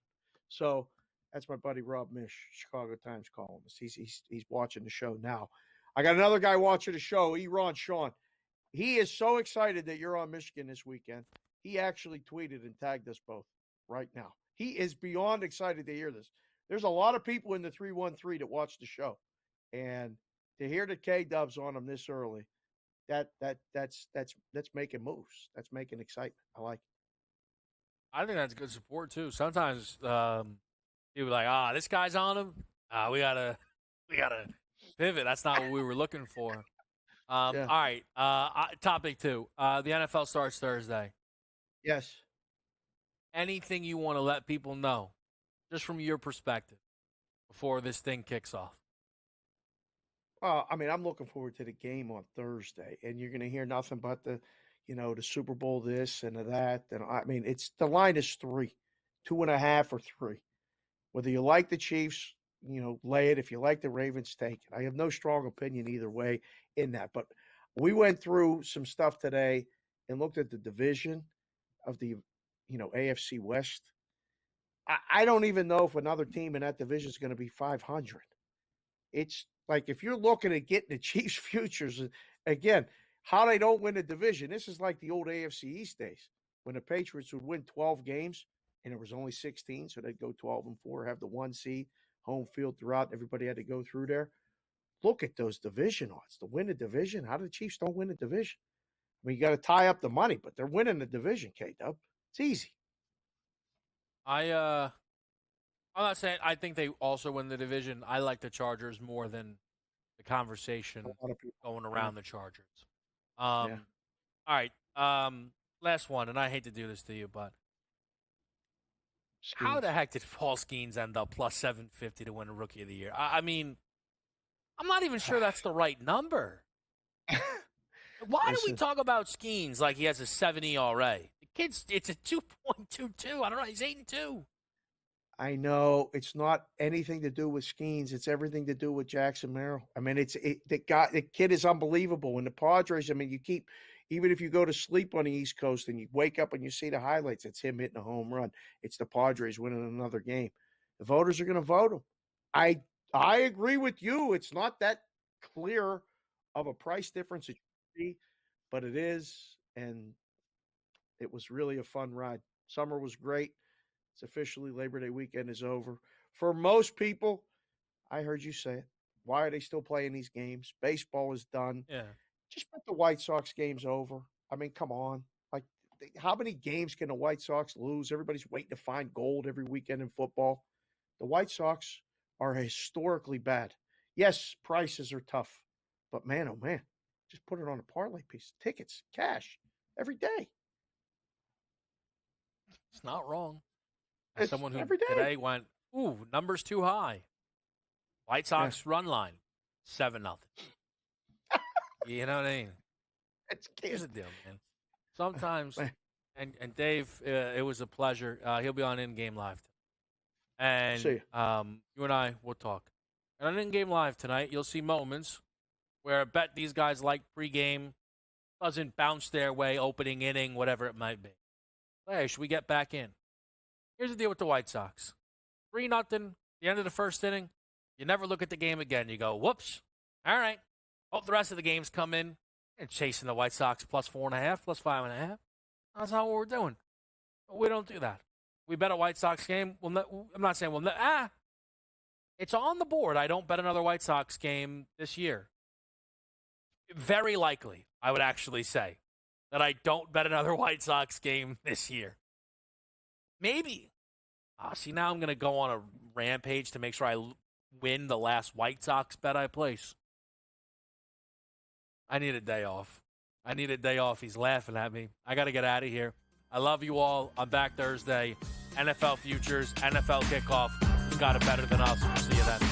So that's my buddy Rob Mish, Chicago Times columnist. He's watching the show now. I got another guy watching the show, Ron Sean. He is so excited that you're on Michigan this weekend. He actually tweeted and tagged us both right now. He is beyond excited to hear this. There's a lot of people in the 313 that watch the show, and to hear the K-Dubs on them this early, that's making moves. That's making excitement. I like it. I think that's good support too. Sometimes people are like, this guy's on him. We gotta pivot. That's not what we were looking for. All right. Topic 2. The NFL starts Thursday. Yes. Anything you want to let people know, just from your perspective, before this thing kicks off? I mean, I'm looking forward to the game on Thursday, and you're going to hear nothing but the Super Bowl this and that. And I mean, the line is 3, 2.5 or 3. Whether you like the Chiefs, lay it. If you like the Ravens, take it. I have no strong opinion either way in that. But we went through some stuff today and looked at the division of the, AFC West. I don't even know if another team in that division is going to be 500. It's like, if you're looking at getting the Chiefs futures, again, how they don't win the division, this is like the old AFC East days when the Patriots would win 12 games and it was only 16, so they'd go 12-4, have the 1 seed, home field throughout, and everybody had to go through there. Look at those division odds to win the division. How do the Chiefs don't win the division? I mean, you got to tie up the money, but they're winning the division, K-Dub. It's easy. I'm not saying I think they also win the division. I like the Chargers more than the conversation going around the Chargers. All right. Last one, and I hate to do this to you, but how the heck did Paul Skeens end up plus 750 to win a Rookie of the Year? I mean, I'm not even sure that's the right number. Why do we talk about Skeens like he has a 7 ERA? The kid's, it's a 2.22. I don't know. He's 8-2. I know it's not anything to do with Skeens. It's everything to do with Jackson Merrill. I mean, the kid is unbelievable. And the Padres, I mean, even if you go to sleep on the East Coast and you wake up and you see the highlights, it's him hitting a home run. It's the Padres winning another game. The voters are going to vote him. I agree with you. It's not that clear of a price difference, but it is. And it was really a fun ride. Summer was great. It's officially Labor Day weekend is over. For most people, I heard you say it. Why are they still playing these games? Baseball is done. Yeah. Just put the White Sox games over. I mean, come on. Like, how many games can the White Sox lose? Everybody's waiting to find gold every weekend in football. The White Sox are historically bad. Yes, prices are tough. But man, oh man, just put it on a parlay piece. Tickets, cash, every day. It's not wrong. It's someone who every day. Today went, numbers too high. White Sox run line, 7-0. You know what I mean? Here's the deal, man. Sometimes, and Dave, it was a pleasure. He'll be on In Game Live. And you and I will talk. And on In Game Live tonight, you'll see moments where I bet these guys like pregame doesn't bounce their way, opening inning, whatever it might be. Hey, should we get back in? Here's the deal with the White Sox. 3-0, the end of the first inning. You never look at the game again. You go, whoops. All right. Hope the rest of the games come in and chasing the White Sox plus 4.5, plus 5.5. That's not what we're doing. We don't do that. We bet a White Sox game. I'm not saying it's on the board. I don't bet another White Sox game this year. Very likely, I would actually say that I don't bet another White Sox game this year. Maybe See, now I'm going to go on a rampage to make sure I win the last White Sox bet I place. I need a day off. He's laughing at me. I got to get out of here. I love you all. I'm back Thursday. NFL futures, NFL kickoff. You got it better than us. We'll see you then.